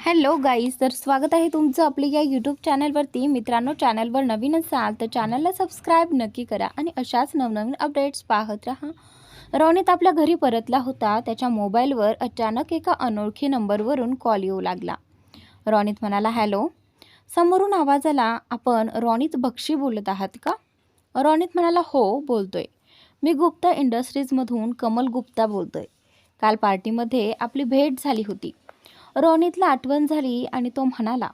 Hello guys, तर स्वागत आहे तुमचं आपल्या या यूट्यूब चॅनलवरती. मित्रांनो, चॅनलवर नवीन असाल तर चॅनलला सबस्क्राईब नक्की करा आणि अशाच नवनवीन अपडेट्स पाहत राहा. रोनित आपल्या घरी परतला होता. त्याच्या मोबाईलवर अचानक एका अनोळखी नंबरवरून कॉल येऊ लागला. रोनित म्हणाला, हॅलो. समोरून आवाज आला, आपण रोनित बक्षी बोलत आहात का? रोनित म्हणाला, हो बोलतोय. मी गुप्ता इंडस्ट्रीजमधून कमल गुप्ता बोलतोय. काल पार्टीमध्ये आपली भेट झाली होती. रोनितला आठवण झाली आणि तो म्हणाला,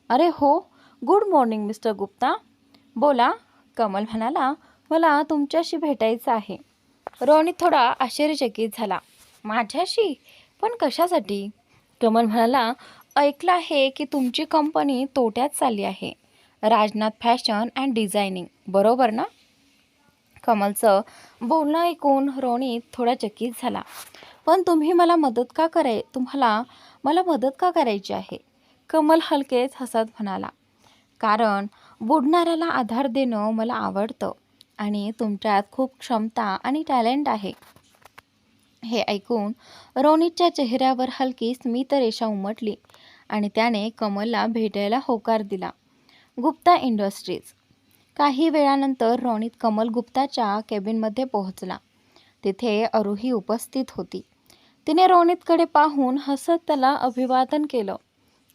अरे हो, गुड मॉर्निंग मिस्टर गुप्ता. बोला. कमल म्हणाला, मला तुमच्याशी भेटायचं आहे. रोनित थोडा आश्चर्यचकित झाला. माझ्याशी? पण कशासाठी? कमल म्हणाला, ऐकलं आहे की तुमची कंपनी तोट्यात चालली आहे. राजनाथ फॅशन अँड डिझायनिंग, बरोबर ना? कमलचं बोलणं ऐकून रोनित थोडा चकित झाला. पण तुम्हाला मदत का करायची आहे? कमल हलकेच हसत म्हणाला, कारण बुडणाऱ्याला आधार देणं मला आवडतं आणि तुमच्यात खूप क्षमता आणि टॅलेंट आहे. हे ऐकून रोनितच्या चेहऱ्यावर हलकी स्मित रेषा उमटली आणि त्याने कमलला भेटायला होकार दिला. गुप्ता इंडस्ट्रीज. काही वेळानंतर रोनित कमल गुप्ताच्या केबिनमध्ये पोहोचला. तिथे अरुही उपस्थित होती. तिने रोनितकडे पाहून हसत त्याला अभिवादन केलं.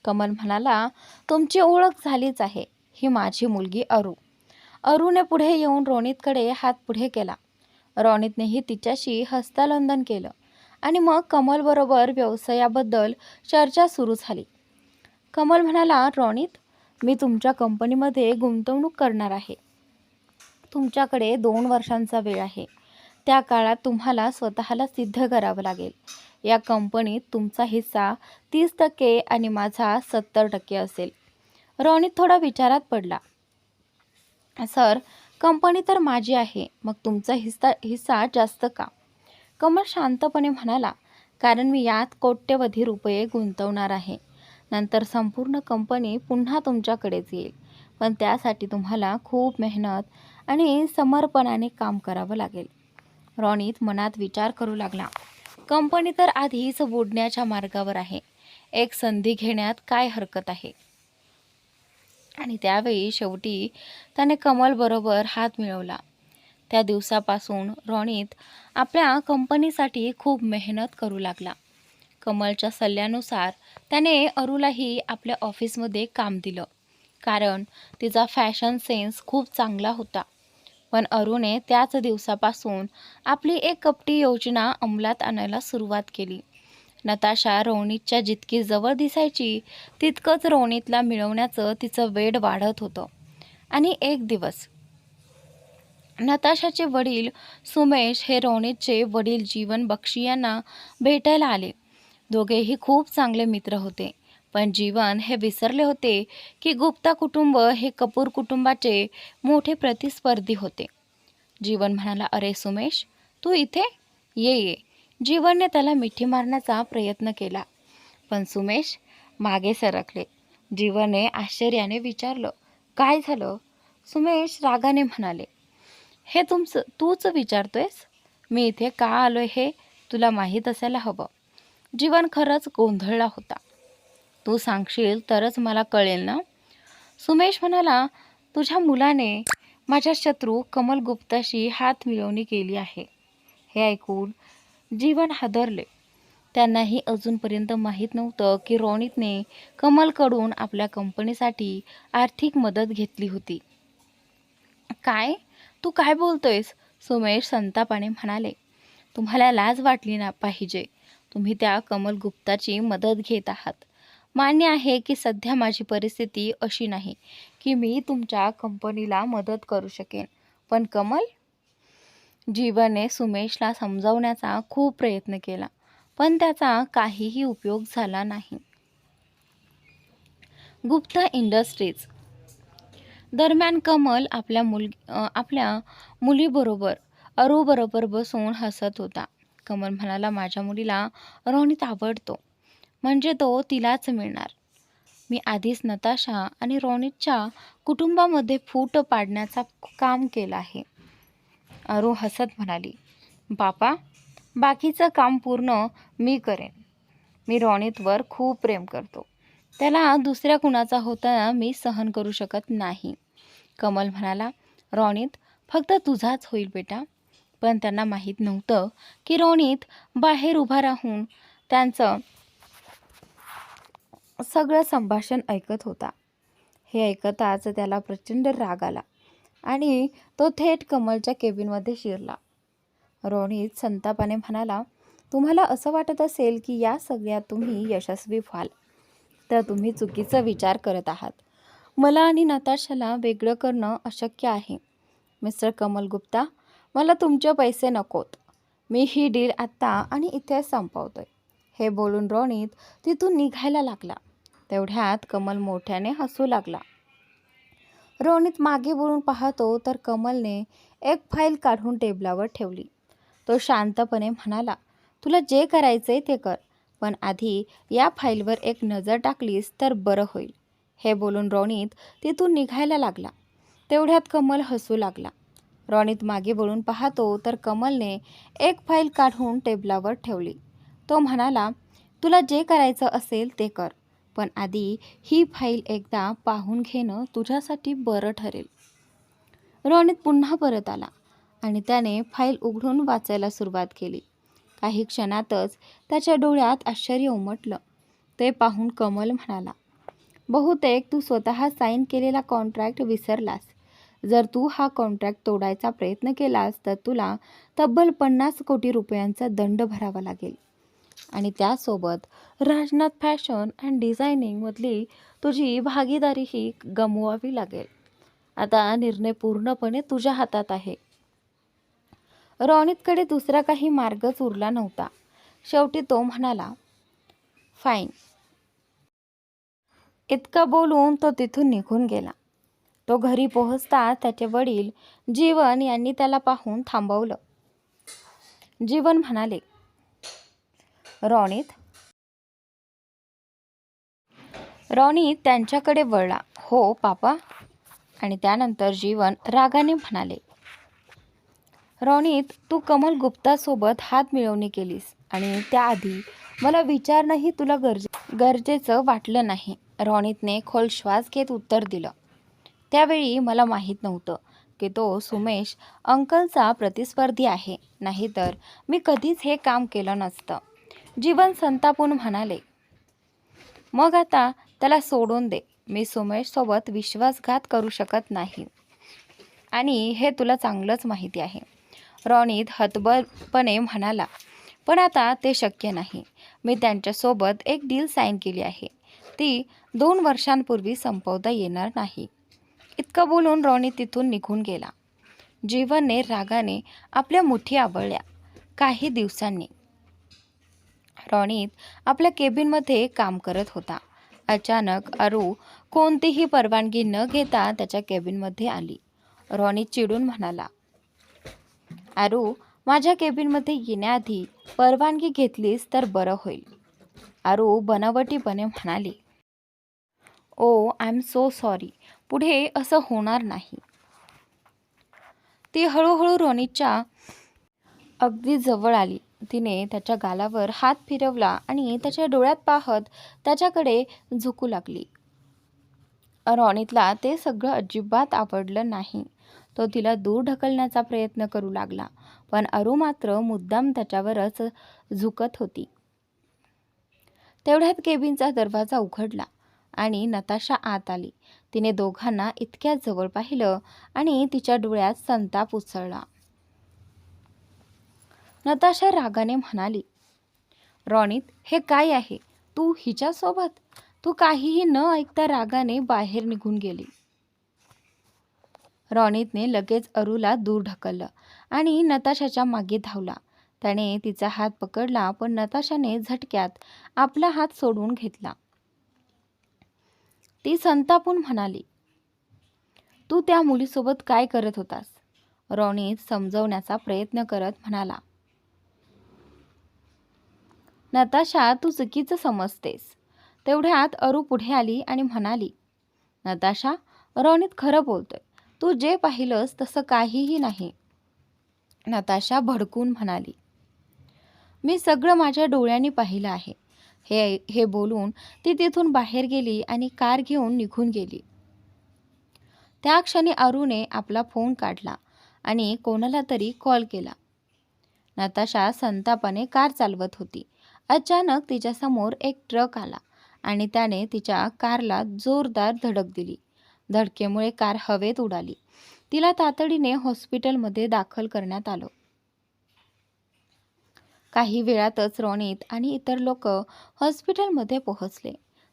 कमल म्हणाला, तुमची ओळख झालीच आहे. ही माझी मुलगी अरू. अरूने पुढे येऊन रोनितकडे हात पुढे केला. रोनितनेही तिच्याशी हस्तांदोलन केलं आणि मग कमलबरोबर व्यवसायाबद्दल चर्चा सुरू झाली. कमल म्हणाला, रोनित, मी तुमच्या कंपनीमध्ये गुंतवणूक करणार आहे. तुमच्याकडे 2 वर्षांचा वेळ आहे. त्या काळात तुम्हाला स्वतःला सिद्ध करावं लागेल. या कंपनीत तुमचा हिस्सा 30% आणि माझा 70% असेल. रोनित थोडा विचारात पडला. सर, कंपनी तर माझी आहे, मग तुमचा हिस्सा जास्त का? कमल शांतपणे म्हणाला, कारण मी यात कोट्यवधी रुपये गुंतवणार आहे. नंतर संपूर्ण कंपनी पुन्हा तुमच्याकडेच येईल. पण त्यासाठी तुम्हाला खूप मेहनत आणि समर्पणाने काम करावं लागेल. रोनित मनात विचार करू लागला. कंपनी तर आधीच बुडण्याच्या मार्गावर आहे. एक संधी घेण्यात काय हरकत आहे? आणि त्यावेळी शेवटी त्याने कमलबरोबर हात मिळवला. त्या दिवसापासून रोनित आपल्या कंपनीसाठी खूप मेहनत करू लागला. कमलच्या सल्ल्यानुसार त्याने अरूलाही आपल्या ऑफिसमध्ये काम दिलं, कारण तिचा फॅशन सेन्स खूप चांगला होता. पण अरूने त्याच दिवसापासून आपली एक कपटी योजना अंमलात आणायला सुरुवात केली. नताशा रोनितच्या जितकी जवळ दिसायची, तितकंच रोनितला मिळवण्याचं तिचं वेड वाढत होतं. आणि एक दिवस नताशाचे वडील सुमेश हे रोनितचे वडील जीवन बक्षी यांना भेटायला आले. दोघेही खूप चांगले मित्र होते. पण जीवन हे विसरले होते की गुप्ता कुटुंब हे कपूर कुटुंबाचे मोठे प्रतिस्पर्धी होते. जीवन म्हणाला, अरे सुमेश, तू इथे ये. जीवनने त्याला मिठी मारण्याचा प्रयत्न केला, पण सुमेश मागे सरकले. जीवनने आश्चर्याने विचारलं, काय झालं? सुमेश रागाने म्हणाले, हे तूच विचारतोयस? मी इथे का आलोय हे तुला माहीत असायला हवं. जीवन खरंच गोंधळला होता. तू सांगशील तरच मला कळेल ना? सुमेश म्हणाला, तुझ्या मुलाने माझ्या शत्रू कमल गुप्ताशी हात मिळवणी केली आहे. हे ऐकून जीवन हादरले. त्यांनाही अजूनपर्यंत माहीत नव्हतं की रोनितने कमलकडून आपल्या कंपनीसाठी आर्थिक मदत घेतली होती. काय? तू काय बोलतोयस? सुमेश संतापाने म्हणाले, तुम्हाला लाज वाटली ना पाहिजे. तुम्ही त्या कमल गुप्ताची मदत घेत आहात. मान्य आहे की सध्या माझी परिस्थिती अशी नाही की मी तुमच्या कंपनीला मदत करू शकेन. पण कमल? जीवनने सुमेशला समजावण्याचा खूप प्रयत्न केला, पण त्याचा काहीही उपयोग झाला नाही. गुप्ता इंडस्ट्रीज. दरम्यान कमल आपल्या मुलीबरोबर अरूबरोबर बसून हसत होता. कमल म्हणाला, माझ्या मुलीला रोनित आवडतो, म्हणजे तो तिलाच मिळणार. मी आधीच नताशा आणि रोनितच्या कुटुंबामध्ये फूट पाडण्याचा काम केलं आहे. अरू हसत म्हणाली, बापा, बाकीचं काम पूर्ण मी करेन. मी रोनितवर खूप प्रेम करतो. त्याला दुसऱ्या कुणाचा होताना मी सहन करू शकत नाही. कमल म्हणाला, रोनित फक्त तुझाच होईल बेटा. पण त्यांना माहीत नव्हतं की रोनित बाहेर उभा राहून त्यांचं सगळं संभाषण ऐकत होता. हे ऐकताच त्याला प्रचंड राग आला आणि तो थेट कमलच्या केबिनमध्ये शिरला. रोनित संतापाने म्हणाला, तुम्हाला असं वाटत असेल की या सगळ्यात तुम्ही यशस्वी व्हाल, तर तुम्ही चुकीचा विचार करत आहात. मला आणि नताशाला वेगळं करणं अशक्य आहे. मिस्टर कमल गुप्ता, मला तुमचे पैसे नकोत. मी ही डील आत्ता आणि इथे संपवतोय. हे बोलून रोनित तिथून निघायला लागला. तेवढ्यात कमल मोठ्याने हसू लागला. रोनित मागे वळून पाहतो तर कमलने एक फाईल काढून टेबलावर ठेवली. तो शांतपणे म्हणाला, तुला जे करायचंय ते कर, पण आधी या फाईलवर एक नजर टाकलीस तर बरं होईल. हे बोलून रोनित तिथून निघायला लागला. तेवढ्यात कमल हसू लागला. रोनित मागे वळून पाहतो तर कमलने एक फाईल काढून टेबलावर ठेवली. तो म्हणाला, तुला जे करायचं असेल ते कर, पण आधी ही फाईल एकदा पाहून घेणं तुझ्यासाठी बरं ठरेल. रोनित पुन्हा परत आला आणि त्याने फाईल उघडून वाचायला सुरुवात केली. काही क्षणातच त्याच्या डोळ्यात आश्चर्य उमटलं. ते पाहून कमल म्हणाला, बहुतेक तू स्वतः साईन केलेला कॉन्ट्रॅक्ट विसरलास. जर तू हा कॉन्ट्रॅक्ट तोडायचा प्रयत्न केलास तर तुला तब्बल 50 कोटी रुपयांचा दंड भरावा लागेल आणि त्यासोबत राजनाथ फॅशन अँड डिझायनिंगमधली तुझी भागीदारीही गमवावी लागेल. आता निर्णय पूर्णपणे तुझ्या हातात आहे. रोनितकडे दुसरा काही मार्गच उरला नव्हता. शेवटी तो म्हणाला, फाईन. इतकं बोलून तो तिथून निघून गेला. तो घरी पोहोचता त्याचे वडील जीवन यांनी त्याला पाहून थांबवलं. जीवन म्हणाले, रोनित त्यांच्याकडे वळला. हो पापा. आणि त्यानंतर जीवन रागाने म्हणाले, रोनित, तू कमल गुप्तासोबत हात मिळवणी केलीस आणि त्याआधी मला विचारणंही तुला गरजेचं वाटलं नाही. रोनितने खोल श्वास घेत उत्तर दिलं, त्यावेळी मला माहीत नव्हतं की तो सुमेश अंकलचा प्रतिस्पर्धी आहे, नाहीतर मी कधीच हे काम केलं नसतं. जीवन संतापून म्हणाले, मग आता त्याला सोडून दे. मी सुमेशसोबत विश्वासघात करू शकत नाही आणि हे तुला चांगलंच माहिती आहे. रोनित हतबलपणे म्हणाला, पण आता ते शक्य नाही. मी त्यांच्यासोबत एक डील साईन केली आहे. ती 2 वर्षांपूर्वी संपवता येणार नाही. इतकं बोलून रोनित तिथून निघून गेला. जीवनने रागाने आपल्या मुठी आवळल्या. काही दिवसांनी रोनित आपल्या केबिनमध्ये काम करत होता. अचानक अरू कोणतीही परवानगी न घेता त्याच्या केबिनमध्ये आली. रोनित चिडून म्हणाला, अरू, माझ्या केबिनमध्ये येण्याआधी परवानगी घेतलीस तर बरं होईल. अरू बनावटीपणे म्हणाली, ओ आय एम सो सॉरी. पुढे असं होणार नाही. ती हळूहळू रोनितच्या अगदी जवळ आली. तिने त्याच्या गालावर हात फिरवला आणि त्याच्या डोळ्यात पाहत त्याच्याकडे झुकू लागली. रोनितला ते सगळं अजिबात आवडलं नाही. तो तिला दूर ढकलण्याचा प्रयत्न करू लागला, पण अरू मात्र मुद्दाम त्याच्यावरच झुकत होती. तेवढ्यात केबिनचा दरवाजा उघडला आणि नताशा आत आली. तिने दोघांना इतक्या जवळ पाहिलं आणि तिच्या डोळ्यात संताप उसळला. नताशा रागाने म्हणाली, रोनित, हे काय आहे? तू हिच्यासोबत? तू काहीही न ऐकता रागाने बाहेर निघून गेली. रोनितने लगेच अरूला दूर ढकललं आणि नताशाच्या मागे धावला. त्याने तिचा हात पकडला, पण नताशाने झटक्यात आपला हात सोडून घेतला. ती संतापून म्हणाली, तू त्या मुलीसोबत काय करत होतास? रोनित समजवण्याचा प्रयत्न करत म्हणाला, नताशा, तू चुकीचं समजतेस. तेवढ्यात अरू पुढे आली आणि म्हणाली, नताशा, रोनित खरं बोलतोय. तू जे पाहिलंस तसं काहीही नाही. नताशा भडकून म्हणाली, मी सगळं माझ्या डोळ्यांनी पाहिलं आहे. हे बोलून ती तिथून बाहेर गेली आणि कार घेऊन निघून गेली. त्या क्षणी अरुने आपला फोन काढला आणि कोणाला तरी कॉल केला. नताशा संतापाने कार चालवत होती. अचानक तिच्यासमोर एक ट्रक आला आणि त्याने तिच्या कारला जोरदार धडक दिली. धडकेमुळे कार हवेत उडाली. तिला तातडीने हॉस्पिटलमध्ये दाखल करण्यात आलं. काही वेळातच रोनित आणि इतर लोक हॉस्पिटलमध्ये पोहोचले.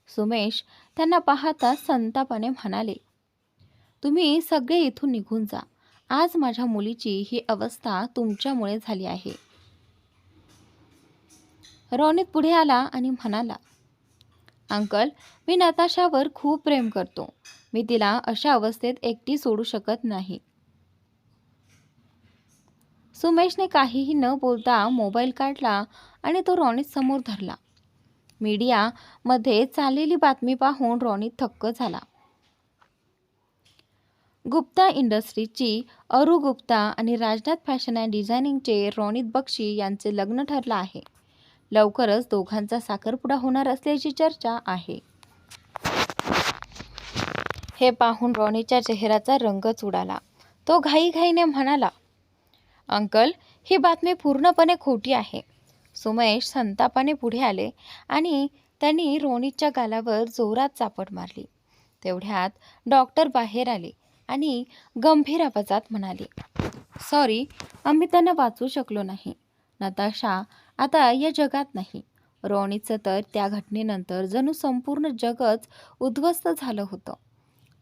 सुमेश त्यांना पाहता संतापाने म्हणाले, तुम्ही सगळे इथून निघून जा. आज माझ्या मुलीची ही अवस्था तुमच्यामुळे झाली आहे. रोनित पुढे आला आणि म्हणाला, अंकल, मी नताशावर खूप प्रेम करतो. मी तिला अशा अवस्थेत एकटी सोडू शकत नाही. सुमेशने काहीही न बोलता मोबाईल काढला आणि तो रोनित समोर धरला. मीडियामध्ये चाललेली बातमी पाहून रोनित थक्क झाला. गुप्ता इंडस्ट्रीजची अरू गुप्ता आणि राजनाथ फॅशन अँड डिझायनिंगचे रोनित बक्षी यांचे लग्न ठरलं आहे. लवकरच दोघांचा साखरपुडा होणार असल्याची चर्चा आहे. हे पाहून रोनितच्या चेहऱ्याचा रंगच उडाला. तो घाईघाईने म्हणाला, अंकल, ही बातमी पूर्णपणे खोटी आहे. सुमेश संतापाने पुढे आले आणि त्यांनी रोनितच्या गालावर जोरात चापट मारली. तेवढ्यात डॉक्टर बाहेर आले आणि गंभीर आवाजात म्हणाले, सॉरी, आम्ही त्यांना वाचवू शकलो नाही. नताशा आता या जगात नाही. रोनितचं तर त्या घटनेनंतर जणू संपूर्ण जगच उद्ध्वस्त झालं होतं.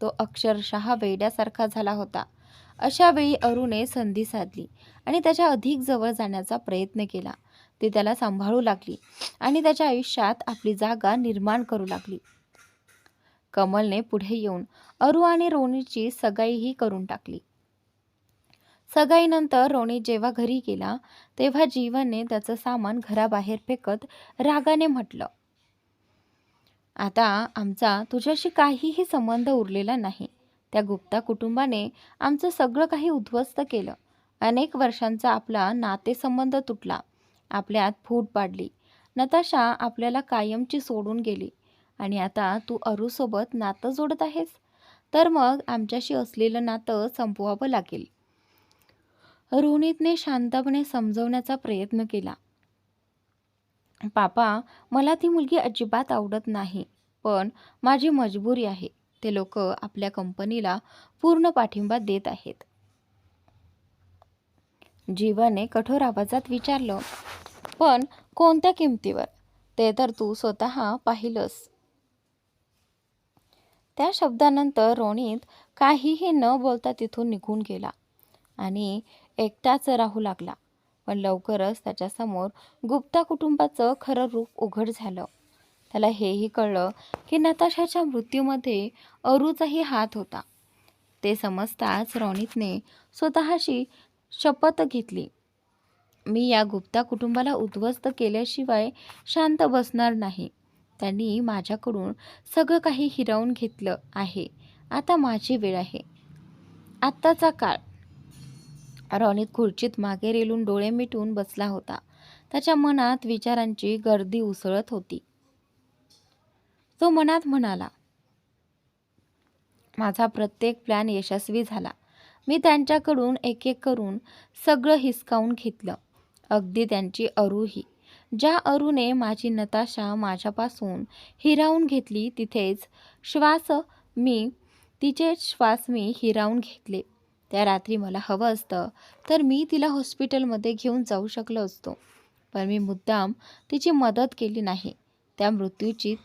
तो अक्षरशः वेड्यासारखा झाला होता. अशा वेळी अरुने संधी साधली आणि त्याच्या अधिक जवळ जाण्याचा प्रयत्न केला. ती त्याला सांभाळू लागली आणि त्याच्या आयुष्यात आपली जागा निर्माण करू लागली. कमलने पुढे येऊन अरू आणि रोनितची सगाईही करून टाकली. सगाईनंतर रोनित जेव्हा घरी गेला तेव्हा जीवनने त्याचं सामान घराबाहेर फेकत रागाने म्हटलं, आता आमचा तुझ्याशी काहीही संबंध उरलेला नाही. त्या गुप्ता कुटुंबाने आमचं सगळं काही उद्ध्वस्त केलं. अनेक वर्षांचा आपला नातेसंबंध तुटला. आपल्यात फूट पाडली. नताशा आपल्याला कायमची सोडून गेली आणि आता तू अरूसोबत नातं जोडत आहेस. तर मग आमच्याशी असलेलं नातं संपवावं लागेल. रोनितने शांतपणे समजवण्याचा प्रयत्न केला. पापा, मला ती मुलगी अजिबात आवडत नाही, पण माझी मजबुरी आहे. ते लोक आपल्या कंपनीला पूर्ण पाठिंबा देत आहेत. जीवनने कठोर आवाजात विचारलं, पण कोणत्या किमतीवर? ते तर तू स्वतः पाहिलंस. त्या शब्दानंतर रोनित काहीही न बोलता तिथून निघून गेला आणि एकटाच राहू लागला. पण लवकरच त्याच्यासमोर गुप्ता कुटुंबाचं खरं रूप उघड झालं. त्याला हेही कळलं की नताशाच्या मृत्यूमध्ये अरूचाही हात होता. ते समजताच रोनितने स्वतःशी शपथ घेतली, मी या गुप्ता कुटुंबाला उद्ध्वस्त केल्याशिवाय शांत बसणार नाही. त्यांनी माझ्याकडून सगळं काही हिरावून घेतलं आहे. आता माझी वेळ आहे. आत्ताचा काळ. रोनित खुर्चीत मागे रेलून डोळे मिटून बसला होता. त्याच्या मनात विचारांची गर्दी उसळत होती. तो मनात म्हणाला, माझा प्रत्येक प्लॅन यशस्वी झाला. मी त्यांच्याकडून एक एक करून सगळं हिसकावून घेतलं, अगदी त्यांची अरूही. ज्या अरूने माझी नताशा माझ्यापासून हिरावून घेतली तिचे श्वास मी हिरावून घेतले. त्या रात्री मला हवं असतं तर मी तिला हॉस्पिटलमध्ये घेऊन जाऊ शकलो असतो, पण मी मुद्दाम तिची मदत केली नाही. त्या मृत्यूची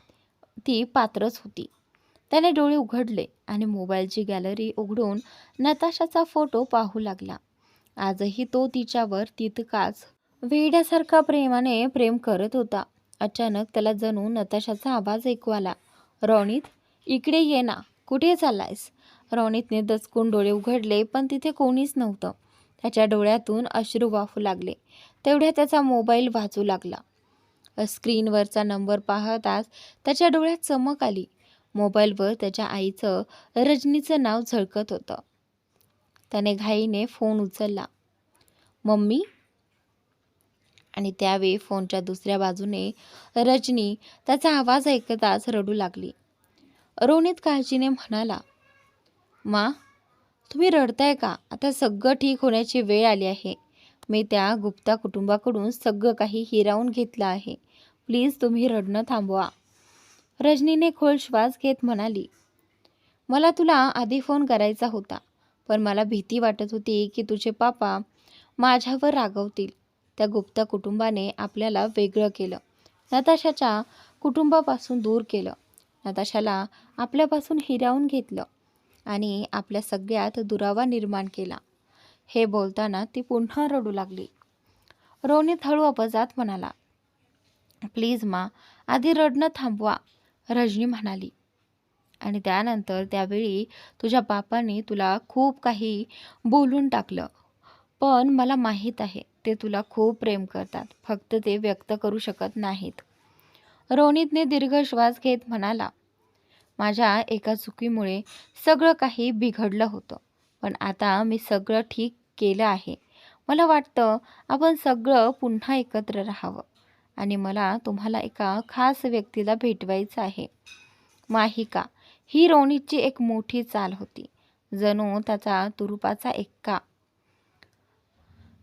ती पात्रच होती. त्याने डोळे उघडले आणि मोबाईलची गॅलरी उघडून नताशाचा फोटो पाहू लागला. आजही तो तिच्यावर तितकाच वेड्यासारखा प्रेमाने प्रेम करत होता. अचानक त्याला जणू नताशाचा आवाज ऐकू आला, रोनित, इकडे ये ना, कुठे चाललायस? रोनितने दचकून डोळे उघडले, पण तिथे कोणीच नव्हतं. त्याच्या डोळ्यातून अश्रू वाहू लागले. तेवढ्या त्याचा मोबाईल वाजू लागला. स्क्रीनवरचा नंबर पाहताच त्याच्या डोळ्यात चमक आली. मोबाईलवर त्याच्या आईचं रजनीचं नाव झळकत होतं. त्याने घाईने फोन उचलला. मम्मी? आणि त्यावेळी फोनच्या दुसऱ्या बाजूने रजनी त्याचा आवाज ऐकताच रडू लागली. रोनित काळजीने म्हणाला, मा, तुम्ही रडताय का? आता सगळं ठीक होण्याची वेळ आली आहे. मी त्या गुप्ता कुटुंबाकडून सगळं काही हिरावून घेतलं आहे. प्लीज तुम्ही रडणं थांबवा. रजनीने खोल श्वास घेत म्हणाली, मला तुला आधी फोन करायचा होता, पण मला भीती वाटत होती की तुझे पापा माझ्यावर रागवतील. त्या गुप्ता कुटुंबाने आपल्याला वेगळं केलं, नताशाच्या कुटुंबापासून दूर केलं, नताशाला आपल्यापासून हिरावून घेतलं आणि आपल्या सगळ्यात दुरावा निर्माण केला. हे बोलताना ती पुन्हा रडू लागली. रोनित हळू आवाजात म्हणाला, प्लीज मा, आधी रडणं थांबवा. रजनी म्हणाली, आणि त्यानंतर त्यावेळी तुझ्या बापाने तुला खूप काही बोलून टाकलं, पण मला माहीत आहे ते तुला खूप प्रेम करतात, फक्त ते व्यक्त करू शकत नाहीत. रोनितने दीर्घ श्वास घेत म्हणाला, माझ्या एका चुकीमुळे सगळं काही बिघडलं होतं, पण आता मी सगळं ठीक केलं आहे. मला वाटतं आपण सगळं पुन्हा एकत्र राहावं आणि मला तुम्हाला एका खास व्यक्तीला भेटवायचं आहे. माहिका ही रोनितची एक मोठी चाल होती, जणू त्याचा तुरुपाचा एक्का.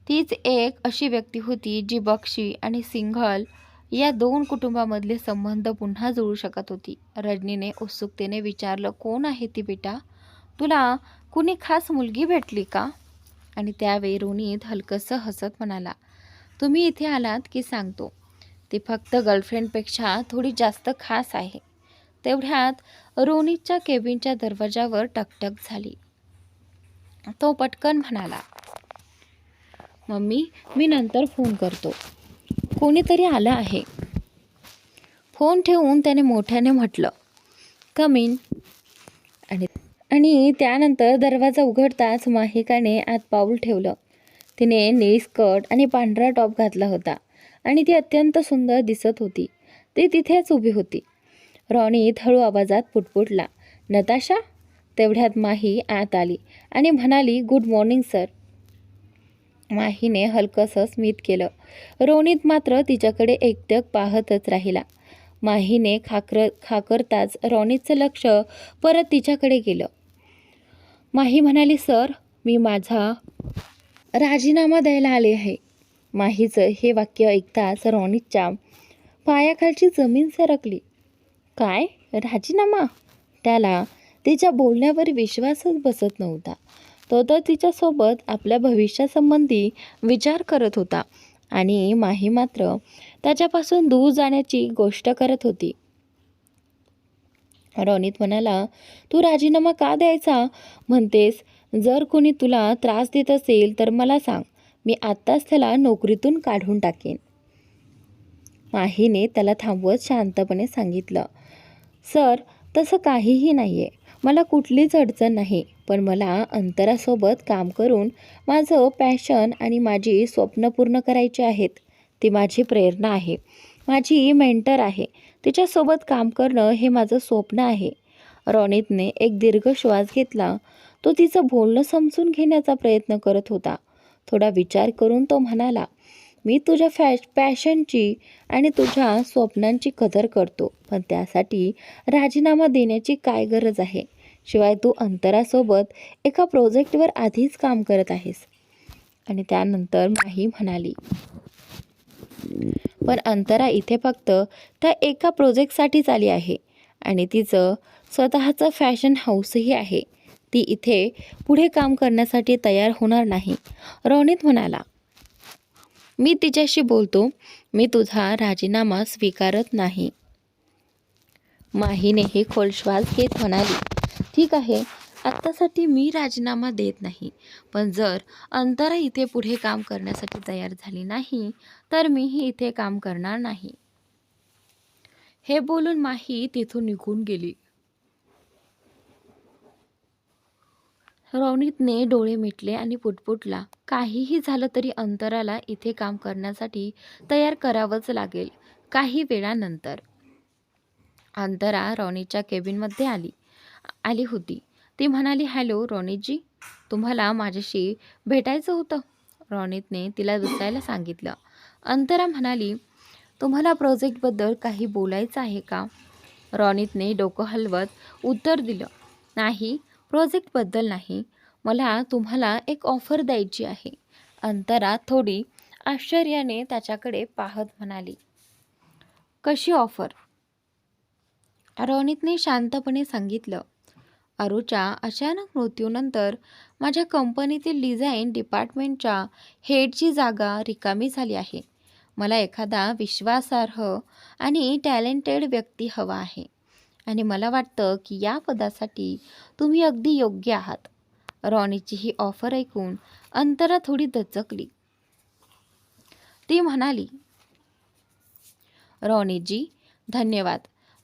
तीच एक अशी व्यक्ती होती जी बक्षी आणि सिंघल या दोन कुटुंबामधले संबंध पुन्हा जुळू शकत होती. रजनीने उत्सुकतेने विचारलं, कोण आहे ती बेटा? तुला कुणी खास मुलगी भेटली का? आणि त्यावेळी रोनित हलकंसं हसत म्हणाला, तुम्ही इथे आलात की सांगतो. ती फक्त गर्लफ्रेंडपेक्षा थोडी जास्त खास आहे. तेवढ्यात रोनितच्या केबिनच्या दरवाजावर टकटक झाली. तो पटकन म्हणाला, मम्मी, मी नंतर फोन करतो, कोणीतरी आलं आहे. फोन ठेवून त्याने मोठ्याने म्हटलं, कम इन. आणि त्यानंतर दरवाजा उघडताच माहिकाने आत पाऊल ठेवलं. तिने निळी स्कर्ट आणि पांढरा टॉप घातला होता आणि ती अत्यंत सुंदर दिसत होती. ती तिथेच उभी होती. रोनित हळू आवाजात पुटपुटला, नताशा. तेवढ्यात माही आत आली आणि म्हणाली, गुड मॉर्निंग सर. माहीने हलकंसं स्मित केलं. रोनित मात्र तिच्याकडे एकटक पाहतच राहिला. माहीने खाकरताच रोनितचं लक्ष परत तिच्याकडे गेलं. माही म्हणाली, सर, मी माझा राजीनामा द्यायला आले आहे. माहीचं हे वाक्य ऐकताच रोनितच्या पायाखालची जमीन सरकली. काय? राजीनामा? त्याला तिच्या बोलण्यावर विश्वासच बसत नव्हता. तो तर तिच्यासोबत आपल्या भविष्यासंबंधी विचार करत होता आणि माही मात्र त्याच्यापासून दूर जाण्याची गोष्ट करत होती. रोनित म्हणाला, तू राजीनामा का द्यायचा म्हणतेस? जर कोणी तुला त्रास देत असेल तर मला सांग, मी आत्ताच त्याला नोकरीतून काढून टाकेन. माहीने त्याला थांबवत शांतपणे सांगितलं, सर, तसं काहीही नाही आहे. मला कुठलीच अडचण नाही, पण मला अंतरासोबत काम करून माझं पॅशन आणि माझी स्वप्न पूर्ण करायची आहेत. ती माझी प्रेरणा आहे, माझी मेंटर आहे. तिच्यासोबत काम करणं हे माझं स्वप्न आहे. रोनितने एक दीर्घ श्वास घेतला. तो तिचं बोलणं समजून घेण्याचा प्रयत्न करत होता. थोडा विचार करून तो म्हणाला, मी तुझ्या पॅशनची आणि तुझ्या स्वप्नांची कदर करतो, पण त्यासाठी राजीनामा देण्याची काय गरज आहे? शिवाय तू अंतरासोबत एका प्रोजेक्टवर आधीच काम करत आहेस. आणि त्यानंतर माही म्हणाली, पण अंतरा इथे फक्त त्या एका प्रोजेक्टसाठीच आली आहे आणि तिचं स्वतःचं फॅशन हाऊसही आहे. ती इथे पुढे काम करण्यासाठी तयार होणार नाही. रोनित म्हणाला, मी तिच्याशी बोलतो. मी तुझा राजीनामा स्वीकारत नाही. माहीनेही खोल श्वास घेत म्हणाली, ठीक आहे, आत्तासाठी मी राजीनामा देत नाही, पण जर अंतरा इथे पुढे काम करण्यासाठी तयार झाली नाही तर मीही इथे काम करणार नाही. हे बोलून माही तिथून निघून गेली. रोनितने डोळे मिटले आणि पुटपुटला, काहीही झालं तरी अंतराला इथे काम करण्यासाठी तयार करावंच लागेल. काही वेळानंतर अंतरा रोनितच्या केबिनमध्ये आली होती. ती म्हणाली, हॅलो रोनितजी, तुम्हाला माझ्याशी भेटायचं होतं. रोनितने तिला बसायला सांगितलं. अंतरा म्हणाली, तुम्हाला प्रोजेक्टबद्दल काही बोलायचं आहे का? रॉनितने डोकं हलवत उत्तर दिलं, नाही, प्रोजेक्टबद्दल नाही. मला तुम्हाला एक ऑफर द्यायची आहे. अंतरा थोडी आश्चर्याने त्याच्याकडे पाहत म्हणाली, कशी ऑफर? रॉनितने शांतपणे सांगितलं, अरुच्या अचानक मृत्यूनंतर माझ्या कंपनीतील डिझाईन डिपार्टमेंटच्या हेडची जागा रिकामी झाली आहे. मला एखादा विश्वासार्ह आणि टॅलेंटेड व्यक्ती हवा आहे आणि मला वाटतं की या पदासाठी तुम्ही अगदी योग्य आहात. रॉनीची ही ऑफर ऐकून अंतरा थोडी दचकली. ती म्हणाली, रॉनीजी, धन्यवाद,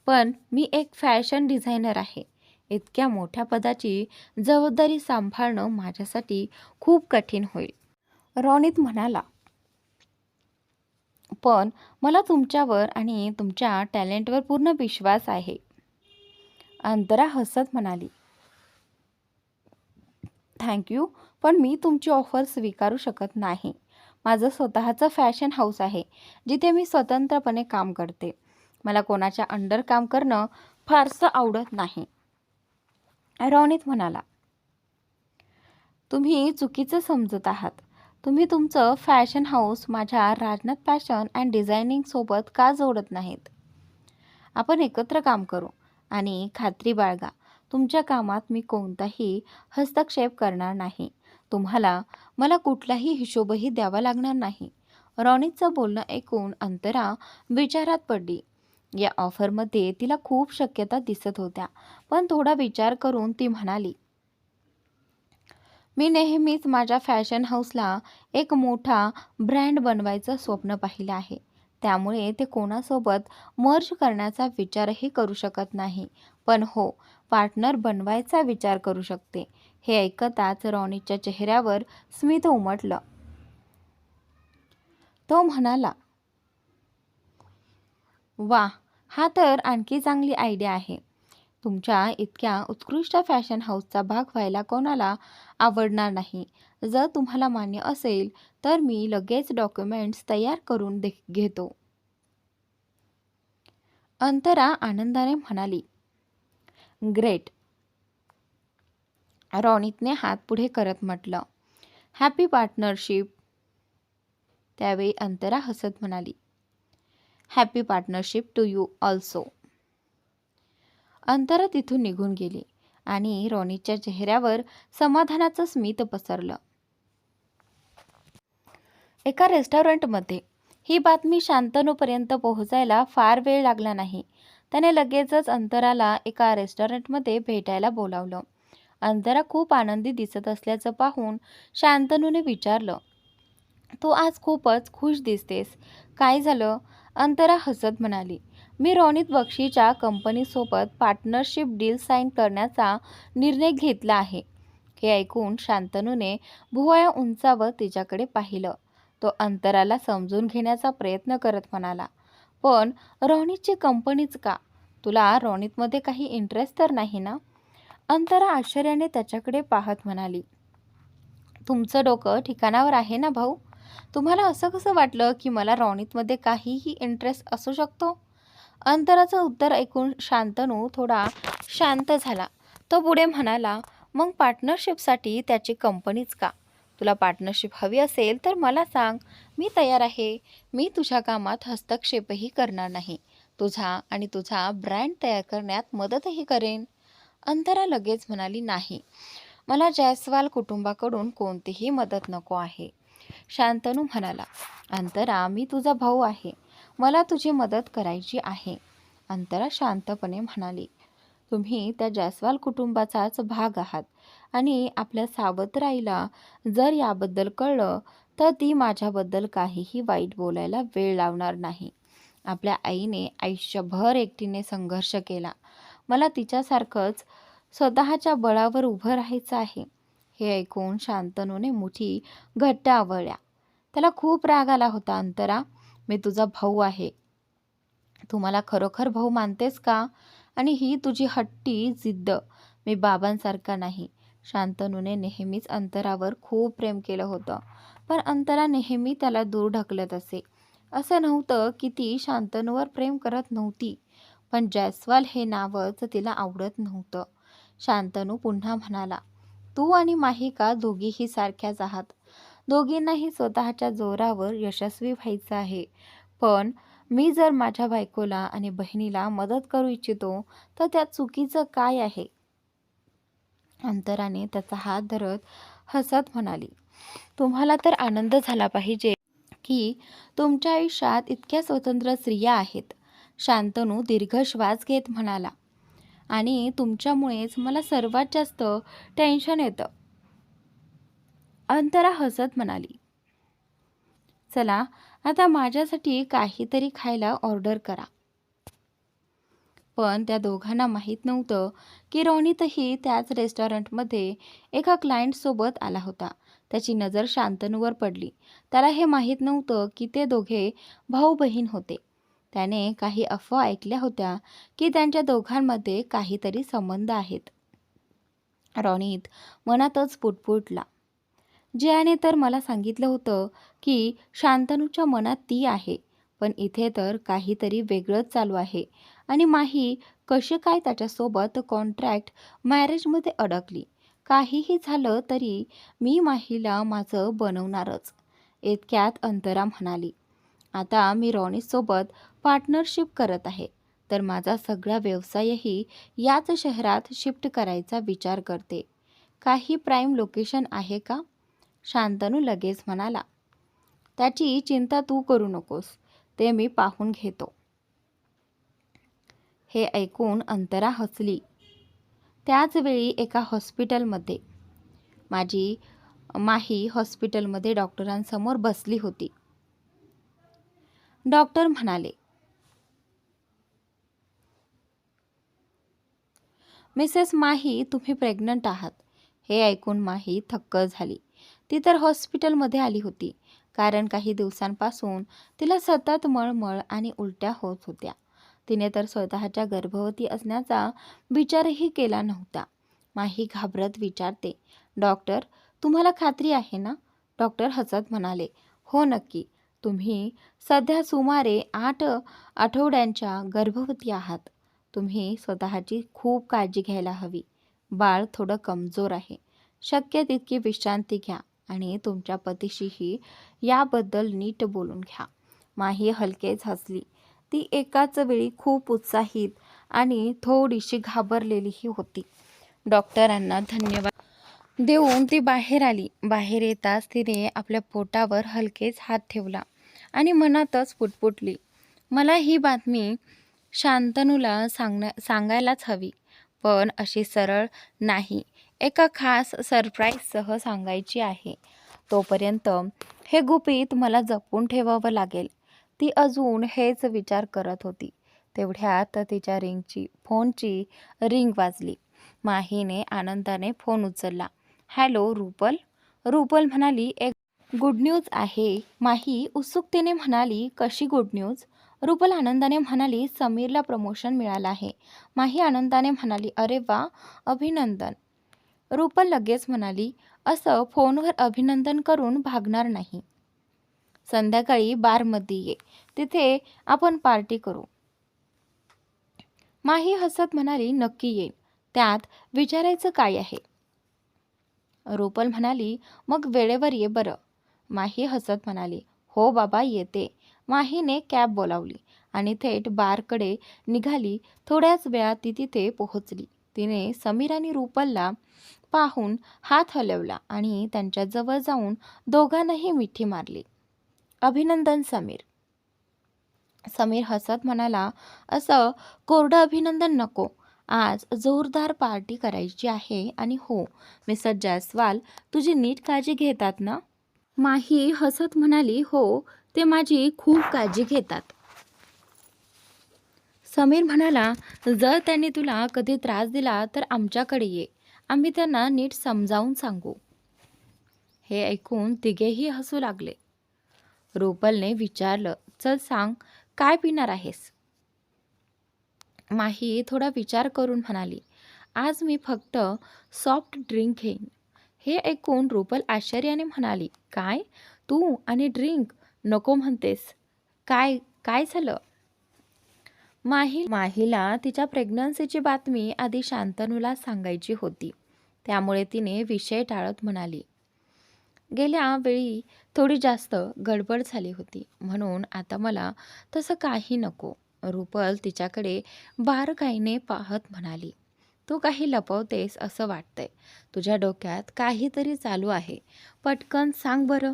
पण मी एक फॅशन डिझायनर आहे. इतक्या मोठ्या पदाची जबाबदारी सांभाळणं माझ्यासाठी खूप कठीण होईल. रॉनीत म्हणाला, पण मला तुमच्यावर आणि तुमच्या टॅलेंटवर पूर्ण विश्वास आहे. अंतरा हसत म्हणाली, थँक्यू, पण मी तुमची ऑफर स्वीकारू शकत नाही. माझं स्वतःचं फॅशन हाऊस आहे जिथे मी स्वतंत्रपणे काम करते. मला कोणाच्या अंडर काम करणं फारसं आवडत नाही. रॉनीत म्हणाला, तुम्ही चुकीचं समजत आहात. तुम्ही तुमचं फॅशन हाऊस माझ्या राजनाथ फॅशन अँड डिझायनिंग सोबत का जोडत नाहीत? आपण एकत्र काम करू आणि खात्री बाळगा, तुमच्या कामात मी कोणताही हस्तक्षेप करणार नाही. तुम्हाला मला कुठलाही हिशोबही द्यावा लागणार नाही. रॉनीचं बोलणं ऐकून अंतरा विचारात पडली. या ऑफरमध्ये तिला खूप शक्यता दिसत होत्या, पण थोडा विचार करून ती म्हणाली, मी नेहमीच माझ्या फॅशन हाऊसला एक मोठा ब्रँड बनवायचं स्वप्न पाहिलं आहे. त्यामुळे ते कोणासोबत मर्ज करण्याचा विचारही करू शकत नाही. पण हो, पार्टनर बनवायचा विचार करू शकते. हे ऐकताच रॉनीच्या चेहऱ्यावर स्मित उमटलं. तो म्हणाला, वा, हा तर आणखी चांगली आयडिया आहे. तुमच्या इतक्या उत्कृष्ट फॅशन हाऊसचा भाग व्हायला कोणाला आवडणार नाही. जर तुम्हाला मान्य असेल तर मी लगेच डॉक्युमेंट्स तयार करून घेतो. अंतरा आनंदाने म्हणाली, ग्रेट. रॉनीतने हात पुढे करत म्हटलं, हॅपी पार्टनरशिप. त्यावेळी अंतरा हसत म्हणाली, happy partnership to you also. Antara तिथून निघून गेली आणि रॉनीच्या चेहऱ्यावर समाधानाचं स्मित पसरलं. एका रेस्टॉरंटमध्ये ही बातमी शांतनूपर्यंत पोहोचायला फार वेळ लागला नाही. त्याने लगेचच अंतराला एका रेस्टॉरंटमध्ये भेटायला बोलावलं. अंतरा खूप आनंदी दिसत असल्याचं पाहून शांतनूने विचारलं, तू आज खूपच खुश दिसतेस, काय झालं? अंतरा हसत म्हणाली, मी रॉनीत बक्षीच्या कंपनीसोबत पार्टनरशिप डील साईन करण्याचा निर्णय घेतला आहे. हे ऐकून शांतनूने भुवया उंचावत तिच्याकडे पाहिलं. तो अंतराला समजून घेण्याचा प्रयत्न करत म्हणाला, पण रॉनीतची कंपनीच का? तुला रॉनीतमध्ये काही इंटरेस्ट तर नाही ना? अंतरा आश्चर्याने त्याच्याकडे पाहत म्हणाली, तुमचं डोकं ठिकाणावर आहे ना भाऊ? तुम्हाला असं कसं वाटलं की मला रॉनीतमध्ये काहीही इंटरेस्ट असू शकतो? अंतराचं उत्तर ऐकून शांतनू थोडा शांत झाला. तो पुढे म्हणाला, मग पार्टनरशिपसाठी त्याची कंपनीच का? तुला पार्टनरशिप हवी असेल तर मला सांग, मी तयार आहे. मी तुझ्या कामात हस्तक्षेपही करणार नाही. तुझा आणि तुझा ब्रँड तयार करण्यात मदतही करेन. अंतरा लगेच म्हणाली, नाही, मला जयस्वाल कुटुंबाकडून कोणतीही मदत नको आहे. शांतनू म्हणाला, अंतरा, मी तुझा भाऊ आहे. मला तुझी मदत करायची आहे. अंतरा शांतपणे म्हणाली, तुम्ही त्या जयस्वाल कुटुंबाचाच भाग आहात आणि आपल्या सावत्राईला जर याबद्दल कळलं तर ती माझ्याबद्दल काहीही वाईट बोलायला वेळ लावणार नाही. आपल्या आईने आयुष्यभर एकटीने संघर्ष केला. मला तिच्यासारखंच स्वतःच्या बळावर उभं राहायचं आहे. हे ऐकून शांतनूने मुठी घट्ट आवळल्या. त्याला खूप राग आला होता. अंतरा, मी तुझा भाऊ आहे. तू मला खरोखर भाऊ मानतेस का? आणि ही तुझी हट्टी जिद्द. मी बाबांसारखा नाही. शांतनूने नेहमीच अंतरावर खूप प्रेम केलं होतं, पण अंतरा नेहमी त्याला दूर ढकलत असे. असं नव्हतं की ती शांतनूवर प्रेम करत नव्हती, पण जयस्वाल हे नावच तिला आवडत नव्हतं. शांतनू पुन्हा म्हणाला, तू आणि माहिका दोघीही सारख्याच आहात. दोघींनाही स्वतःच्या जोरावर यशस्वी व्हायचं आहे. पण मी जर माझ्या बायकोला आणि बहिणीला मदत करू इच्छितो, तर त्यात चुकीचं काय आहे? अंतराने त्याचा हात धरत हसत म्हणाली, तुम्हाला तर आनंद झाला पाहिजे की तुमच्या आयुष्यात इतक्या स्वतंत्र स्त्रिया आहेत. शांतनू दीर्घ श्वास घेत म्हणाला, आणि तुमच्यामुळेच मला सर्वात जास्त टेन्शन येतं. अंतरा हसत म्हणाली, चला आता माझ्यासाठी काहीतरी खायला ऑर्डर करा. पण त्या दोघांना माहीत नव्हतं की रोनितही त्याच रेस्टॉरंटमध्ये एका क्लायंटसोबत आला होता. त्याची नजर शांतनूवर पडली. त्याला हे माहीत नव्हतं की ते दोघे भाऊ बहीण होते. त्याने काही अफवा ऐकल्या होत्या की त्यांच्या दोघांमध्ये काहीतरी संबंध आहेत. रोनित मनातच पुटपुटला, जियाने तर मला सांगितलं होतं की शांतनूच्या मनात ती आहे, पण इथे तर काहीतरी वेगळंच चालू आहे. आणि माही कशी काय त्याच्यासोबत कॉन्ट्रॅक्ट मॅरेजमध्ये अडकली? काहीही झालं तरी मी माहीला माझं बनवणारच. इतक्यात अंतरा म्हणाली, आता मी रॉनीसोबत पार्टनरशिप करत आहे, तर माझा सगळा व्यवसायही याच शहरात शिफ्ट करायचा विचार करते. काही प्राईम लोकेशन आहे का? शांतनू लगेच म्हणाला, त्याची चिंता तू करू नकोस, ते मी पाहून घेतो. हे ऐकून अंतरा हसली. त्याच वेळी एका हॉस्पिटलमध्ये माही हॉस्पिटलमध्ये डॉक्टरांसमोर बसली होती. डॉक्टर म्हणाले, मिसेस माही, तुम्ही प्रेग्नंट आहात. हे ऐकून माही थक्क झाली. ती तर हॉस्पिटलमध्ये आली होती कारण काही दिवसांपासून तिला सतत मळमळ आणि उलट्या होत होत्या. तिने तर स्वतःच्या गर्भवती असण्याचा विचारही केला नव्हता. माही घाबरत विचारते, डॉक्टर, तुम्हाला खात्री आहे ना? डॉक्टर हसत म्हणाले, हो नक्की. तुम्ही सध्या सुमारे 8 आठवड्यांच्या गर्भवती आहात. तुम्ही स्वतःची खूप काळजी घ्यायला हवी. बाळ थोडं कमजोर आहे. शक्य तितकी विश्रांती घ्या आणि तुमच्या पतीशीही याबद्दल नीट बोलून घ्या. माही हलकेच हसली. ती एकाच वेळी खूप उत्साहित आणि थोडीशी घाबरलेलीही होती. डॉक्टरांना धन्यवाद देऊन ती बाहेर आली. बाहेर येताच तिने आपल्या पोटावर हलकेच हात ठेवला आणि मनातच पुटपुटली, मला ही बातमी शांतनूला सांगायलाच हवी, पण अशी सरळ नाही, एका खास सरप्राईजसह सांगायची आहे. तोपर्यंत हे गुपित मला जपून ठेवावं लागेल. ती अजून हेच विचार करत होती. तेवढ्यात तिच्या फोनची रिंग वाजली. माहीने आनंदाने फोन उचलला. हॅलो रुपल. रुपल म्हणाली, एक गुड न्यूज आहे. माही उत्सुकतेने म्हणाली, कशी गुड न्यूज? रुपल आनंदाने म्हणाली, समीरला प्रमोशन मिळालं आहे. माही आनंदाने म्हणाली, अरे वा, अभिनंदन. रुपल लगेच म्हणाली, असं फोनवर अभिनंदन करून भागणार नाही. संध्याकाळी बारमध्ये ये, तिथे आपण पार्टी करू. माही हसत म्हणाली, नक्की येईन. त्यात विचारायचं काय आहे? रुपल म्हणाली, मग वेळेवर ये बरं. माही हसत म्हणाली, हो बाबा येते. माहीने कॅब बोलावली आणि थेट बारकडे निघाली. थोड्याच वेळात ती तिथे पोहोचली. तिने समीर आणि रुपलला पाहून हात हलवला आणि त्यांच्या जवळ जाऊन दोघांनाही मिठी मारली. अभिनंदन समीर. समीर हसत म्हणाला, असं कोरडं अभिनंदन नको. आज जोरदार पार्टी करायची आहे. आणि हो मिस्टर जयस्वाल, तुझी नीट काळजी घेतात ना? माही हसत म्हणाली, हो, ते माझी खूप काळजी घेतात. समीर म्हणाला, जर त्यांनी तुला कधी त्रास दिला तर आमच्याकडे ये, आम्ही त्यांना नीट समजावून सांगू. हे ऐकून तिघेही हसू लागले. रुपलने विचारलं, चल सांग, काय पिणार आहेस? माही थोडा विचार करून म्हणाली, आज मी फक्त सॉफ्ट ड्रिंक घेईन. हे ऐकून रुपल आश्चर्याने म्हणाली, काय, तू आणि ड्रिंक नको म्हणतेस? काय काय झालं? माहीला तिच्या प्रेग्नन्सीची बातमी आधी शांतनूला सांगायची होती. त्यामुळे तिने विषय टाळत म्हणाली, गेल्या वेळी थोडी जास्त गडबड झाली होती, म्हणून आता मला तसं काही नको. रुपल तिच्याकडे बारकाईने पाहत म्हणाली, तू काही लपवतेस असं वाटतंय. तुझ्या डोक्यात काहीतरी चालू आहे. पटकन सांग बरं.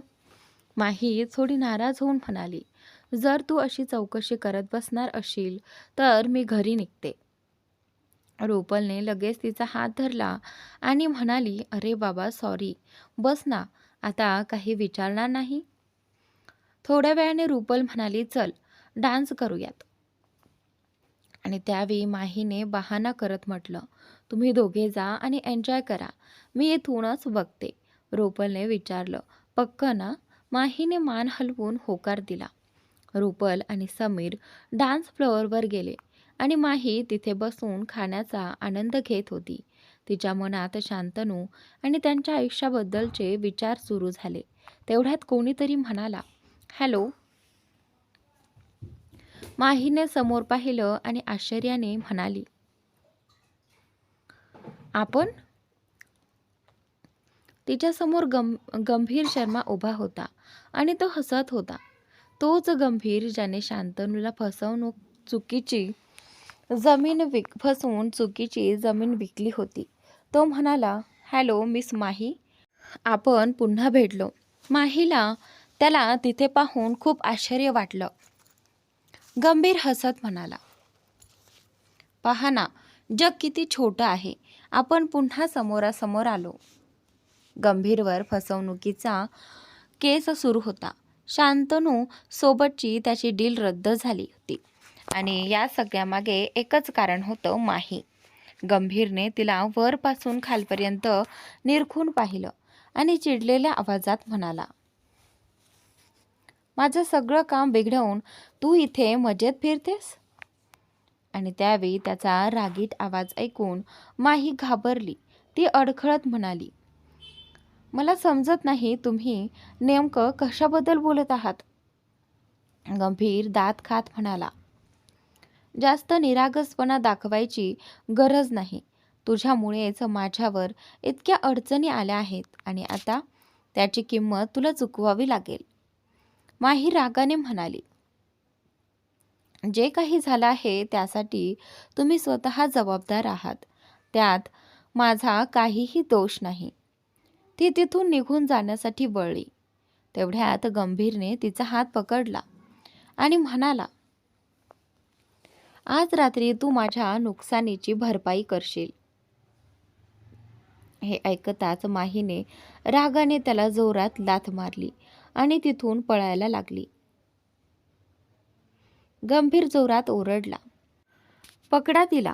माही थोडी नाराज होऊन म्हणाली, जर तू अशी चौकशी करत बसणार असशील तर मी घरी निघते. रुपलने लगेच तिचा हात धरला आणि म्हणाली, अरे बाबा सॉरी, बस ना, आता काही विचारणार नाही. थोड्या वेळाने रुपल म्हणाली, चल डान्स करूयात. आणि त्यावेळी माहीने बहाणा करत म्हटलं, तुम्ही दोघे जा आणि एन्जॉय करा, मी इथूनच बघते. रुपलने विचारलं, पक्क ना? माहीने मान हलवून होकार दिला. रुपल आणि समीर डान्स फ्लोअरवर गेले आणि माही तिथे बसून खाण्याचा आनंद घेत होती. तिच्या मनात शांतनू आणि त्यांच्या आयुष्याबद्दलचे विचार सुरू झाले. तेवढ्यात कोणीतरी म्हणाला, हॅलो. माहीने समोर पाहिलं आणि आश्चर्याने म्हणाली, आपण? तिच्यासमोर गंभीर शर्मा उभा होता आणि तो हसत होता. तोच गंभीर ज्याने शांतनूला फसवून चुकीची जमीन विकली होती. तो म्हणाला, हॅलो मिस माही, आपण पुन्हा भेटलो. माहीला त्याला तिथे पाहून खूप आश्चर्य वाटलं. गंभीर हसत म्हणाला, पहा ना, जग किती छोटं आहे. आपण पुन्हा समोरासमोर आलो. गंभीरवर फसवणुकीचा केस सुरू होता. शांतनू सोबतची त्याची डील रद्द झाली होती आणि या सगळ्यामागे एकच कारण होतं, माही. गंभीरने तिला वरपासून खालपर्यंत निरखून पाहिलं आणि चिडलेल्या आवाजात म्हणाला, माझं सगळं काम बिघडवून तू इथे मजेत फिरतेस? आणि त्यावेळी त्याचा रागीट आवाज ऐकून माही घाबरली. ती अडखळत म्हणाली, मला समजत नाही तुम्ही नेमकं कशाबद्दल बोलत आहात. गंभीर दात खात म्हणाला, जास्त निरागसपणा दाखवायची गरज नाही. तुझ्यामुळेच माझ्यावर इतक्या अडचणी आल्या आहेत आणि आता त्याची किंमत तुला चुकवावी लागेल. माही रागाने म्हणाली, जे काही झालं आहे त्यासाठी तुम्ही स्वतः जबाबदार आहात. त्यात माझा काहीही दोष नाही. ती तिथून निघून जाण्यासाठी वळली. तेवढ्यात गंभीरने तिचा हात पकडला आणि म्हणाला, आज रात्री तू माझ्या नुकसानीची भरपाई करशील. हे ऐकताच माहीने रागाने त्याला जोरात लाथ मारली आणि तिथून पळायला लागली. गंभीर जोरात ओरडला, पकडा तिला.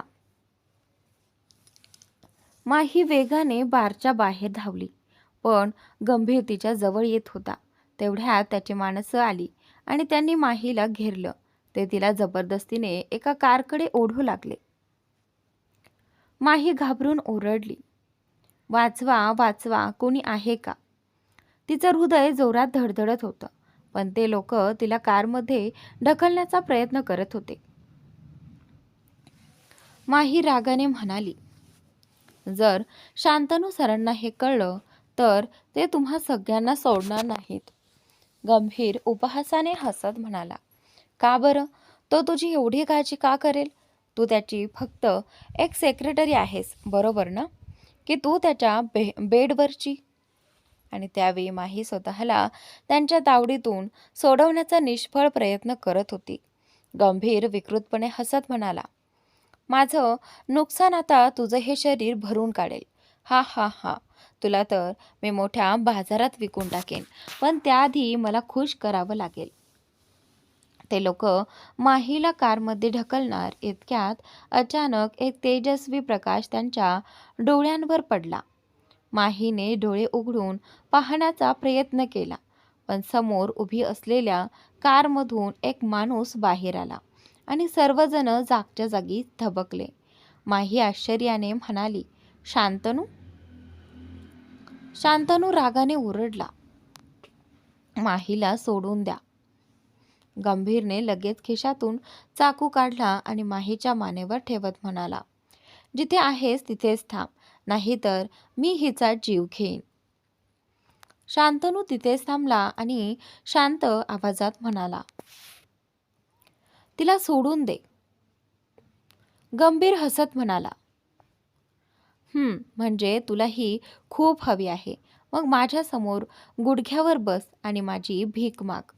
माही वेगाने बारच्या बाहेर धावली, पण गंभीर तिच्या जवळ येत होता. तेवढ्यात त्याची माणसं आली आणि त्यांनी माहीला घेरलं. ते तिला जबरदस्तीने एका कारकडे ओढू लागले. माही घाबरून ओरडली, वाचवा वाचवा, कोणी आहे का? तिचं हृदय जोरात धडधडत होतं, पण ते लोक तिला कारमध्ये ढकलण्याचा प्रयत्न करत होते. माही रागाने म्हणाली, जर शांतनू सरांना हे कळलं तर ते तुम्हा सगळ्यांना सोडणार नाहीत. गंभीर उपहासाने हसत म्हणाला, का बरं? तो तुझी एवढी काळजी का करेल? तू त्याची फक्त एक सेक्रेटरी आहेस, बरोबर ना? की तू त्याच्या बेडवरची? आणि त्यावेळी माही स्वतःला त्यांच्या तावडीतून सोडवण्याचा निष्फळ प्रयत्न करत होती. गंभीर विकृतपणे हसत म्हणाला, माझं नुकसान आता तुझं हे शरीर भरून काढेल. हा हा हा, तुला तर मी मोठ्या बाजारात विकून टाकेन, पण त्याआधी मला खुश करावं लागेल. ते लोक माहीला कारमध्ये ढकलणार इतक्यात अचानक एक तेजस्वी प्रकाश त्यांच्या डोळ्यांवर पडला. माहीने डोळे उघडून पाहण्याचा प्रयत्न केला, पण समोर उभी असलेल्या कारमधून एक माणूस बाहेर आला आणि सर्वजण जागच्या जागी थबकले. माही आश्चर्याने म्हणाली, शांतनू? शांतनू रागाने ओरडला, माहीला सोडून द्या. गंभीरने लगेच खिशातून चाकू काढला आणि माहीच्या मानेवर ठेवत म्हणाला, जिथे आहेस तिथेच थांब, नाहीतर मी हिचा जीव घेईन. शांतनू तिथेच थांबला आणि शांत आवाजात म्हणाला, तिला सोडून दे. गंभीर हसत म्हणाला, म्हणजे तुला ही खूप हवी आहे. मग माझ्यासमोर गुडघ्यावर बस आणि माझी भीक माग.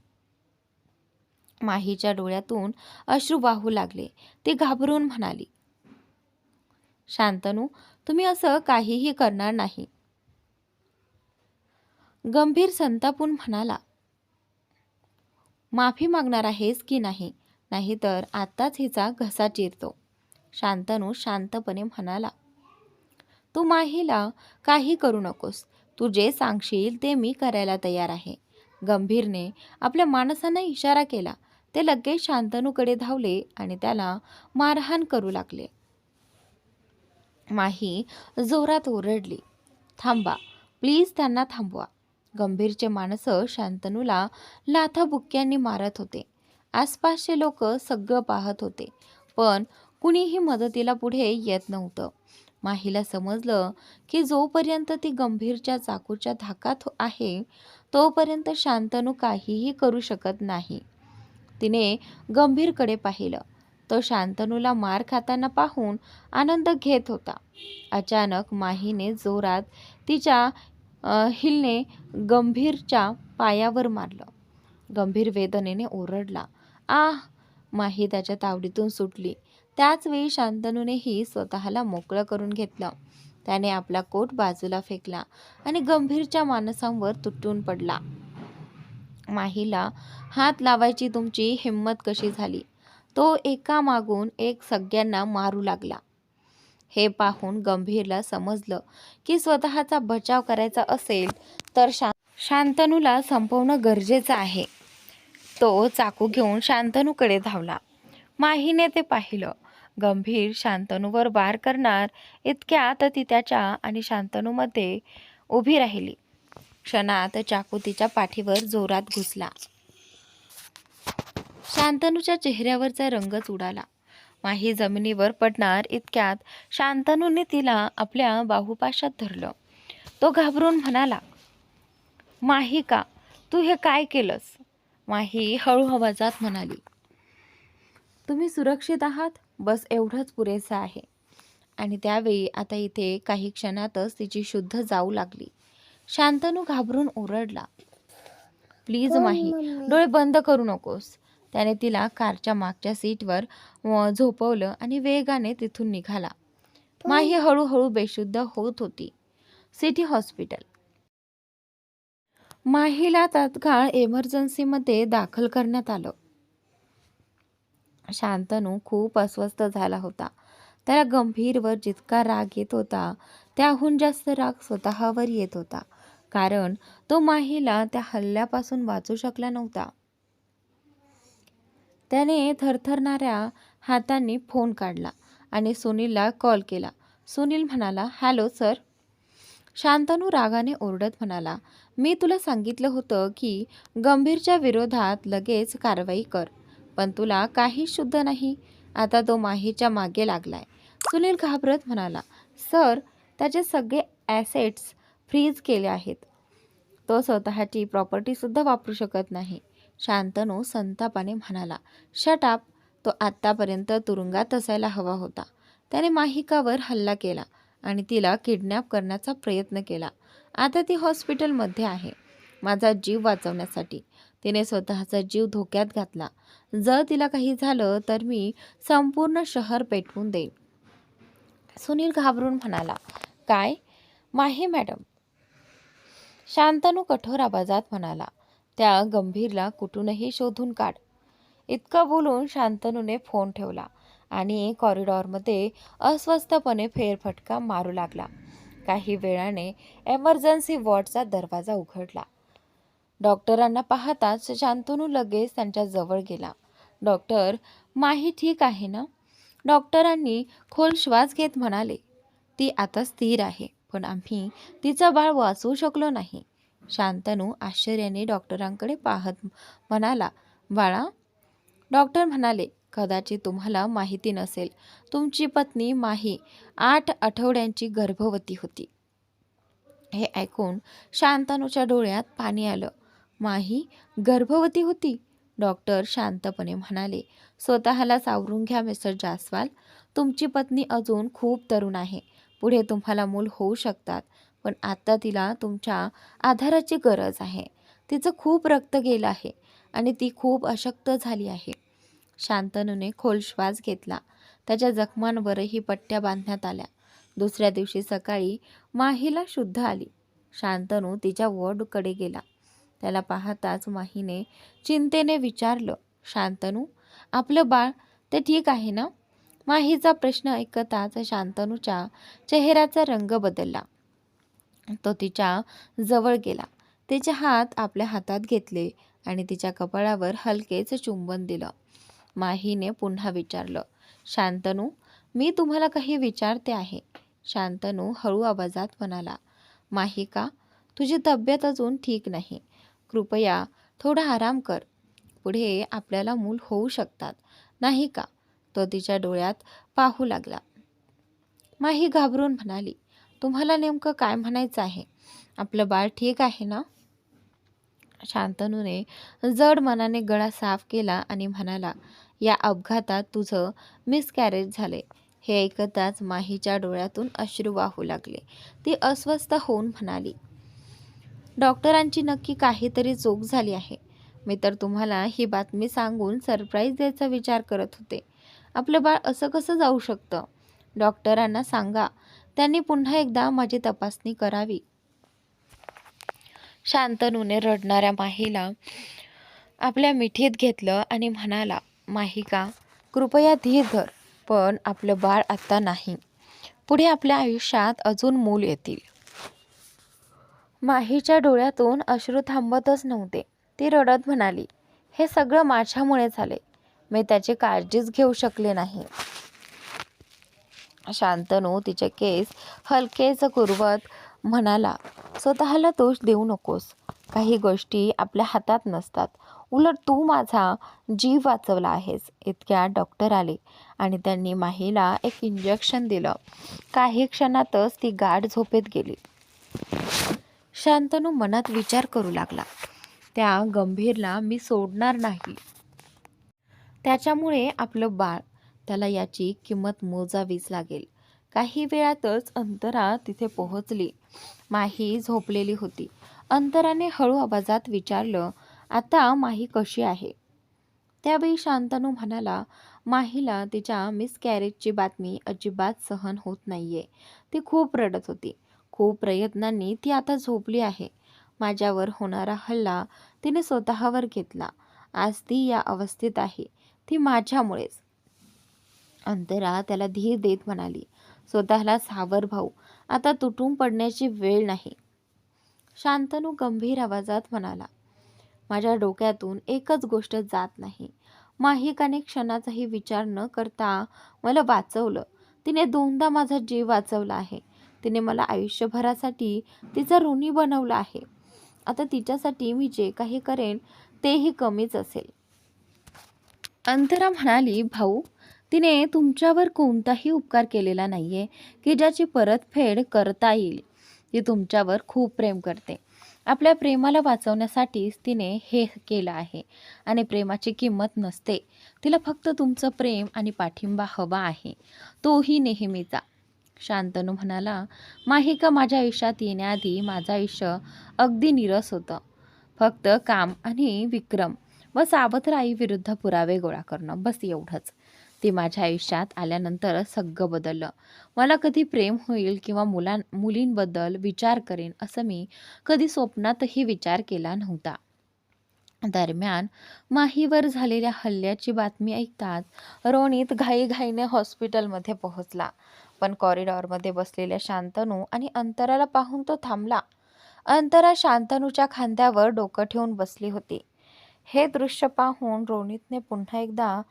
माहीच्या डोळ्यातून अश्रू वाहू लागले. ती घाबरून म्हणाली, शांतनू, तुम्ही असं काहीही करणार नाही. गंभीर संतापून म्हणाला, माफी मागणार आहेस की नाही, नाहीतर आत्ताच हिचा घसा चिरतो. शांतनू शांतपणे म्हणाला, तू माहीला काही करू नकोस. तू जे सांगशील ते मी करायला तयार आहे. गंभीरने आपल्या माणसांना इशारा केला. ते लगेच शांतनूकडे धावले आणि त्याला मारहाण करू लागले. माही जोरात ओरडली, थांबा, प्लीज त्यांना थांबवा. गंभीरचे माणसं शांतनूला लाथाबुक्क्यांनी मारत होते. आसपासचे लोक सगळं पाहत होते, पण कुणीही मदतीला पुढे येत नव्हतं. माहीला समजलं की जोपर्यंत ती गंभीरच्या चाकूच्या धाकात आहे तोपर्यंत शांतनू काहीही करू शकत नाही. तिने गंभीरकडे पाहिलं. तो शांतनूला मार खाताना पाहून आनंद घेत होता. अचानक माहीने जोरात तिच्या हिलने गंभीरच्या पायावर मारलं. गंभीर वेदनेने ओरडला, आह. माही त्याच्या तावडीतून सुटली. त्याच वेळी शांतनूनेही स्वतःला मोकळं करून घेतलं. त्याने आपला कोट बाजूला फेकला आणि गंभीरच्या माणसांवर तुटून पडला. माहीला हात लावायची तुमची हिंमत कशी झाली? तो एकामागून एक सगळ्यांना मारू लागला. हे पाहून गंभीरला समजलं की स्वतःचा बचाव करायचा असेल तर शांतनूला संपवणं गरजेचं आहे. तो चाकू घेऊन शांतनूकडे धावला. माहीने ते पाहिलं. गंभीर शांतनूवर वार करणार इतक्यात ती त्याच्या आणि शांतनूमध्ये उभी राहिली. क्षणात चाकू तिच्या पाठीवर जोरात घुसला. शांतनूच्या चेहऱ्यावरचा रंगच उडाला. माही जमिनीवर पडणार इतक्यात शांतनूने तिला आपल्या बाहुपाशात धरलं. तो घाबरून म्हणाला, माही, तू हे काय केलंस? माही हळू आवाजात म्हणाली, तुम्ही सुरक्षित आहात, बस एवढंच पुरेसं आहे. आणि त्यावेळी आता इथे काही क्षणातच तिची शुद्ध जाऊ लागली. शांतनू घाबरून ओरडला, प्लीज माही, डोळे बंद करू नकोस. त्याने तिला कारच्या मागच्या सीटवर झोपवलं आणि वेगाने तिथून निघाला. माही हळूहळू बेशुद्ध होत होती. City hospital. माहीला तात्काळ इमर्जन्सीमध्ये दाखल करण्यात आलं. शांतनू खूप अस्वस्थ झाला होता. त्याला गंभीरवर जितका राग येत होता त्याहून जास्त राग स्वतःवर येत होता, कारण तो माहीला त्या हल्ल्यापासून वाचू शकला नव्हता. त्याने थरथरणाऱ्या हातांनी फोन काढला आणि सुनीलला कॉल केला. सुनील म्हणाला, हॅलो सर. शांतनू रागाने ओरडत म्हणाला, मी तुला सांगितलं होतं की गंभीरच्या विरोधात लगेच कारवाई कर, पण तुला काहीच शुद्ध नाही. आता तो माहीच्या मागे लागलाय. सुनील घाबरत म्हणाला, सर, त्याचे सगळे ॲसेट्स फ्रीज केले आहेत. तो स्वतःची प्रॉपर्टीसुद्धा वापरू शकत नाही. शांतनू संतापाने म्हणाला, शट अप. तो आत्तापर्यंत तुरुंगात असायला हवा होता. त्याने माहिकावर हल्ला केला आणि तिला किडनॅप करण्याचा प्रयत्न केला. आता ती हॉस्पिटलमध्ये आहे माझा जीव वाचवण्यासाठी. तिने स्वतःचा जीव धोक्यात घातला. जर तिला काही झालं तर मी संपूर्ण शहर पेटवून देईन. सुनील घाबरून म्हणाला, काय? माही मॅडम. शांतनू कठोर आवाजात म्हणाला, त्या गंभीरला कुठूनही शोधून काढ. इतकं बोलून शांतनूने फोन ठेवला आणि कॉरिडॉरमध्ये अस्वस्थपणे फेरफटका मारू लागला. काही वेळाने एमर्जन्सी वॉर्डचा दरवाजा उघडला. डॉक्टरांना पाहताच शांतनू लगेच त्यांच्या जवळ गेला. डॉक्टर, माही ठीक आहे ना? डॉक्टरांनी खोल श्वास घेत म्हणाले, ती आता स्थिर आहे, पण आम्ही तिचं बाळ वाचवू शकलो नाही. शांतनू आश्चर्याने डॉक्टरांकडे पाहत म्हणाला, बाळा, डॉक्टर म्हणाले, कदाचित तुम्हाला माहिती नसेल, तुमची पत्नी माही 8 आठवड्यांची गर्भवती होती. हे ऐकून शांतनूच्या डोळ्यात पाणी आलं. माही गर्भवती होती? डॉक्टर शांतपणे म्हणाले, स्वतःला सावरून घ्या मिस्टर जास्वाल. तुमची पत्नी अजून खूप तरुण आहे. पुढे तुम्हाला मूल होऊ शकतात, पण आता तिला तुमच्या आधाराची गरज आहे. तिचं खूप रक्त गेलं आहे आणि ती खूप अशक्त झाली आहे. शांतनूने खोल श्वास घेतला. त्याच्या जखमांवरही पट्ट्या बांधण्यात आल्या. दुसऱ्या दिवशी सकाळी माहीला शुद्ध आली. शांतनू तिच्या वॉर्डकडे गेला. त्याला पाहताच माहीने चिंतेने विचारलं, शांतनू, आपलं बाळ ते ठीक आहे ना? माहीचा प्रश्न ऐकताच शांतनूच्या चेहऱ्याचा रंग बदलला. तो तिच्या जवळ गेला. तिचे हात आपल्या हातात घेतले आणि तिच्या कपाळावर हलकेच चुंबन दिलं. माहीने पुन्हा विचारलं, शांतनू, मी तुम्हाला काही विचारते आहे. शांतनू हळू आवाजात म्हणाला, माहिका, तुझी तब्येत अजून ठीक नाही. कृपया थोडा आराम कर. पुढे आपल्याला मूल होऊ शकतात, नाही का? तो तिच्या डोळ्यात पाहू लागला. माही घाबरून म्हणाली, तुम्हाला नेमकं काय म्हणायचं आहे? आपलं बाळ ठीक आहे ना? शांतनूने जड मनाने गळा साफ केला आणि म्हणाला, या अपघातात तुझं मिसकॅरेज झाले. हे ऐकताच माहीच्या डोळ्यातून अश्रू वाहू लागले. ती अस्वस्थ होऊन म्हणाली, डॉक्टरांची नक्की काहीतरी चूक झाली आहे. मी तर तुम्हाला ही बातमी सांगून सरप्राईज द्यायचा विचार करत होते. आपलं बाळ असं कसं जाऊ शकतं? डॉक्टरांना सांगा त्यांनी पुन्हा एकदा माझी तपासणी करावी. शांतनूने रडणाऱ्या माहीला आपल्या मिठीत घेतलं आणि म्हणाला, माहिका, कृपया धीर धर. पण आपलं बाळ आत्ता नाही. पुढे आपल्या आयुष्यात अजून मूल येतील. माहीच्या डोळ्यातून अश्रू थांबतच नव्हते. ती रडत म्हणाली, हे सगळं माझ्यामुळे झाले. मी त्याची काळजीच घेऊ शकले नाही. शांतनू तिचे केस हलकेच कुरवत म्हणाला, स्वतःला दोष देऊ नकोस. काही गोष्टी आपल्या हातात नसतात. उलट तू माझा जीव वाचवला आहेस. इतक्यात डॉक्टर आले आणि त्यांनी माहीला एक इंजेक्शन दिलं. काही क्षणातच ती गाढ झोपेत गेली. शांतनू मनात विचार करू लागला, त्या गंभीरला मी सोडणार नाही. त्याच्यामुळे आपलं बाळ, त्याला याची किंमत मोजावीच लागेल. काही वेळातच अंतरा तिथे पोहोचली. माही झोपलेली होती. अंतराने हळू आवाजात विचारलं, आता माही कशी आहे? त्यावेळी शांतनू म्हणाला, माहीला तिच्या मिसकॅरेजची बातमी अजिबात सहन होत नाहीये. ती खूप रडत होती. खूप प्रयत्नांनी ती आता झोपली आहे. माझ्यावर होणारा हल्ला तिने स्वतःवर घेतला. आज ती या अवस्थेत आहे, ती माझ्यामुळेच. अंतरा त्याला धीर देत म्हणाली, स्वतःला सावर भाऊ, आता तुटून पडण्याची वेळ नाही. शांतनू गंभीर आवाजात म्हणाला, माझ्या डोक्यातून एकच गोष्ट जात नाही. माहिकाने क्षणाचाही विचार न करता मला वाचवलं. तिने 2दा माझा जीव वाचवला आहे. तिने मला आयुष्यभरासाठी तिचा ऋणी बनवलं आहे. आता तिच्यासाठी मी जे काही करेन तेही कमीच असेल. अंतरा म्हणाली, भाऊ, तिने तुमच्यावर कोणताही उपकार केलेला नाहीये की ज्याची परतफेड करता येईल. ती तुमच्यावर खूप प्रेम करते. आपल्या प्रेमाला वाचवण्यासाठीच तिने हे केलं आहे आणि प्रेमाची किंमत नसते. तिला फक्त तुमचं प्रेम आणि पाठिंबा हवा आहे, तोही नेहमीचा. शांतनू म्हणाला, माहिका माझ्या आयुष्यात येण्याआधी माझं आयुष्य अगदी नीरस होतं. फक्त काम आणि विक्रम व सावत्र आईविरुद्ध पुरावे गोळा करणं, बस एवढंच. ती माझ्या आयुष्यात आल्यानंतर सगळं बदललं. मला कधी प्रेम होईल किंवा मुलींबद्दल विचार करेन असं मी कधी स्वप्नातही विचार केला नव्हता. दरम्यान माहीवर झालेल्या हल्ल्याची बातमी ऐकताच रोनित घाईघाईने हॉस्पिटलमध्ये पोहोचला. पण कॉरिडॉरमध्ये बसलेल्या शांतनू आणि अंतराला पाहून तो थांबला. अंतरा शांतनूच्या खांद्यावर डोकं ठेवून बसली होती. हे दृश्य पाहून रोनितने पुन्हा एकदा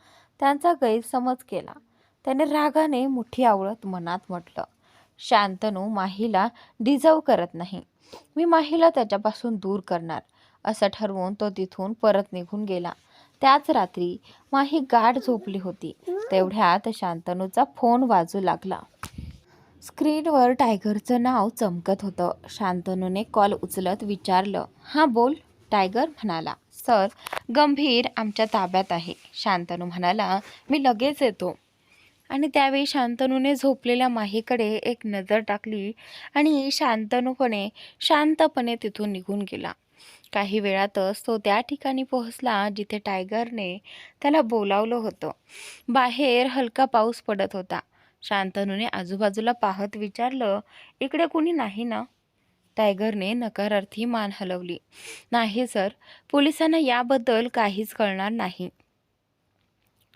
त्यांचा गैरसमज केला. त्याने रागाने मुठी आवळत मनात म्हटलं, शांतनू माहीला डिझर्व करत नाही. मी माहीला त्याच्यापासून दूर करणार. असं ठरवून तो तिथून परत निघून गेला. त्याच रात्री माही गाढ झोपली होती. तेवढ्यात शांतनूचा फोन वाजू लागला. स्क्रीनवर टायगरचं नाव चमकत होतं. शांतनूने कॉल उचलत विचारलं, हां बोल. टायगर म्हणाला, सर, गंभीर आमच्या ताब्यात आहे. शांतनू म्हणाला, मी लगेच येतो. आणि त्यावेळी शांतनूने झोपलेल्या माहीकडे एक नजर टाकली आणि शांतपणे तिथून निघून गेला. काही वेळातच तो त्या ठिकाणी पोहोचला जिथे टायगरने त्याला बोलावलं होतं. बाहेर हलका पाऊस पडत होता. शांतनूने आजूबाजूला पाहत विचारलं, इकडे कुणी नाही ना? टायगरने नकारार्थी मान हलवली. नाही सर, पोलिसांना याबद्दल काहीच कळणार नाही.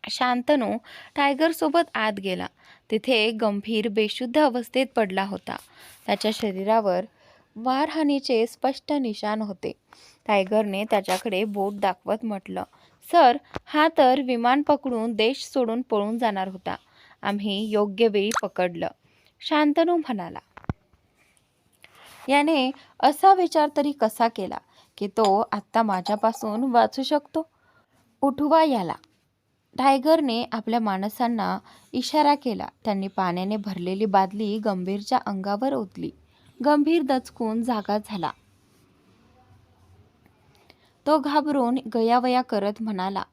शांतनू टायगरसोबत आत गेला. तिथे गंभीर बेशुद्ध अवस्थेत पडला होता. त्याच्या शरीरावर मारहाणीचे स्पष्ट निशाण होते. टायगरने त्याच्याकडे बोट दाखवत म्हटलं, सर, हा तर विमान पकडून देश सोडून पळून जाणार होता. आम्ही योग्य वेळी पकडलं. शांतनू म्हणाला, याने असा विचार तरी कसा केला की तो आत्ता माझ्यापासून वाचू शकतो? उठवा याला. टायगरने आपल्या माणसांना इशारा केला. त्यांनी पाण्याने भरलेली बादली गंभीरच्या अंगावर ओतली. गंभीर दचकून जागा झाला. तो घाबरून गयावया करत म्हणाला,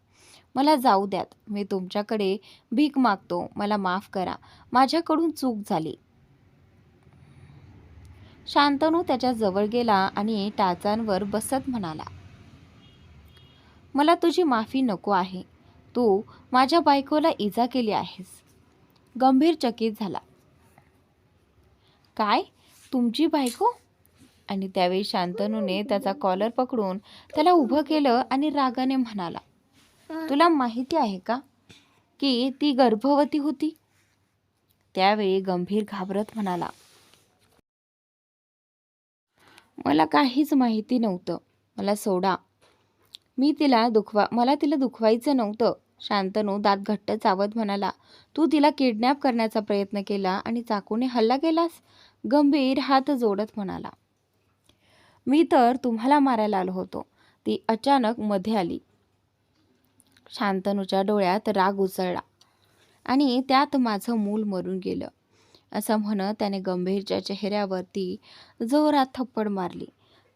मला जाऊ द्यात. मी तुमच्याकडे भीक मागतो. मला माफ करा. माझ्याकडून चूक झाली. शांतनू त्याच्या जवळ गेला आणि टाचांवर बसत म्हणाला, मला तुझी माफी नको आहे. तू माझ्या बायकोला इजा केली आहेस. गंभीर चकित झाला. काय? तुमची बायको? आणि त्यावेळी शांतनूने त्याचा कॉलर पकडून त्याला उभं केलं आणि रागाने म्हणाला, तुला माहिती आहे का की ती गर्भवती होती? त्यावेळी गंभीर घाबरत म्हणाला, मला काहीच माहिती नव्हतं. मला सोडा. मला तिला दुखवायचं नव्हतं. शांतनू दात घट्ट चावत म्हणाला, तू तिला किडनॅप करण्याचा प्रयत्न केला आणि चाकूने हल्ला केलास? गंभीर हात जोडत म्हणाला, मी तर तुम्हाला मारायला आलो होतो. ती अचानक मध्ये आली. शांतनूच्या डोळ्यात राग उसळला आणि त्यात माझं मूल मरून गेलं असं म्हणत त्याने गंभीरच्या चेहऱ्यावरती जोरात थप्पड मारली.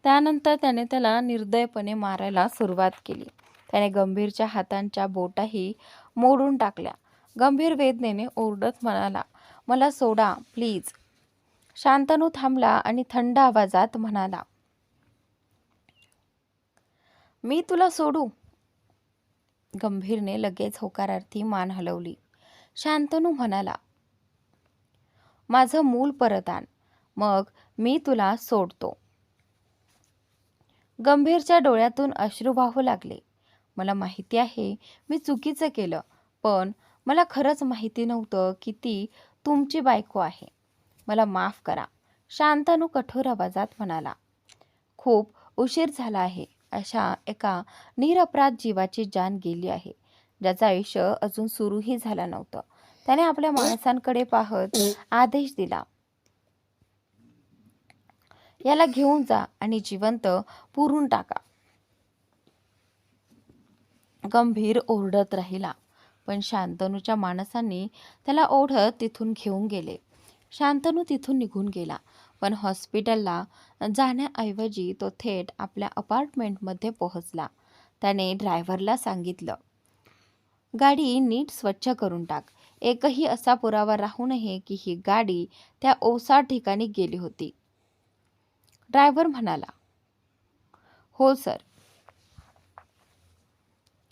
त्यानंतर त्याने त्याला निर्दयपणे मारायला सुरुवात केली. त्याने गंभीरच्या हातांच्या बोटाही मोडून टाकल्या. गंभीर वेदनेने ओरडत म्हणाला, मला सोडा प्लीज. शांतनू थांबला आणि थंड आवाजात म्हणाला, मी तुला सोडू? गंभीरने लगेच होकारार्थी मान हलवली. शांतनू म्हणाला, माझं मूल परत आण, मग मी तुला सोडतो. गंभीरच्या डोळ्यातून अश्रू वाहू लागले. मला माहिती आहे मी चुकीचं केलं, पण मला खरंच माहिती नव्हतं की ती तुमची बायको आहे. मला माफ करा. शांतनू कठोर आवाजात म्हणाला, खूप उशीर झाला आहे. अशा एका निरपराध जीवाची जान गेली आहे, ज्याचं आयुष्य अजून सुरूही झालं नव्हतं. त्याने आपल्या माणसांकडे पाहत आदेश दिला, याला घेऊन जा आणि जिवंत पुरून टाका. गंभीर ओरडत राहिला, पण शांतनूच्या माणसांनी त्याला ओढत तिथून घेऊन गेले. शांतनू तिथून निघून गेला, पण हॉस्पिटलला जाण्याऐवजी तो थेट आपल्या अपार्टमेंटमध्ये पोहोचला. त्याने ड्रायव्हरला सांगितलं, गाडी नीट स्वच्छ करून टाक. एकही असा पुरावा राहू नये की ही गाडी त्या ओसाड ठिकाणी गेली होती. ड्रायव्हर म्हणाला, हो सर.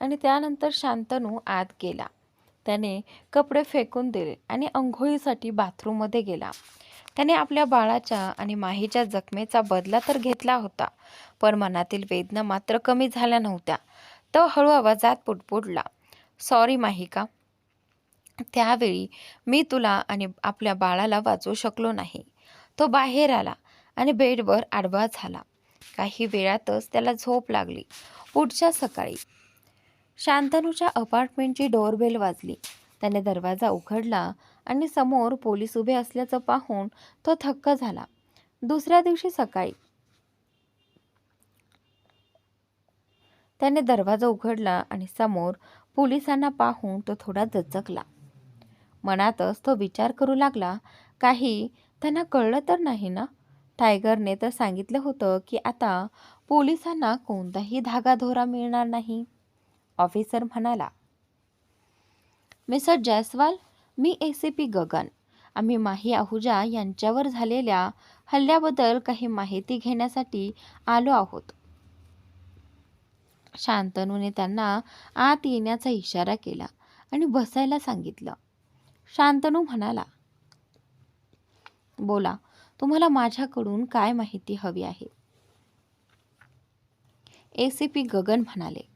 आणि त्यानंतर शांतनू आत गेला. त्याने कपडे फेकून दिले आणि अंघोळीसाठी बाथरूममध्ये गेला. त्याने आपल्या बाळाच्या आणि माहीच्या जखमेचा बदला तर घेतला होता, पण मनातील वेदना मात्र कमी झाल्या नव्हत्या. तो हळू आवाजात पुटपुटला, सॉरी माहिका. त्यावेळी मी तुला आणि आपल्या बाळाला वाचवू शकलो नाही. तो बाहेर आला आणि बेडवर आडवा झाला. काही वेळातच त्याला झोप लागली. पुढच्या सकाळी शांतनूच्या अपार्टमेंटची डोरबेल वाजली. त्याने दरवाजा उघडला आणि समोर पोलीस उभे असल्याचं पाहून तो थक्क झाला. दुसऱ्या दिवशी सकाळी त्याने दरवाजा उघडला आणि समोर पोलिसांना पाहून तो थोडा दचकला. मनातच तो विचार करू लागला, काही त्यांना कळलं तर नाही ना? टायगरने तर सांगितलं होतं की आता पोलिसांना कोणताही धागाधोरा मिळणार नाही. ऑफिसर म्हणाला, मिस्टर जयस्वाल, मी ACP गगन. आम्ही माही आहुजा यांच्यावर झालेल्या हल्ल्याबद्दल काही माहिती घेण्यासाठी आलो आहोत. शांतनूने त्यांना आत येण्याचा इशारा केला आणि बसायला सांगितलं. शांतनू म्हणाला, बोला, तुम्हाला माझ्याकडून काय माहिती हवी आहे? ACP गगन म्हणाले,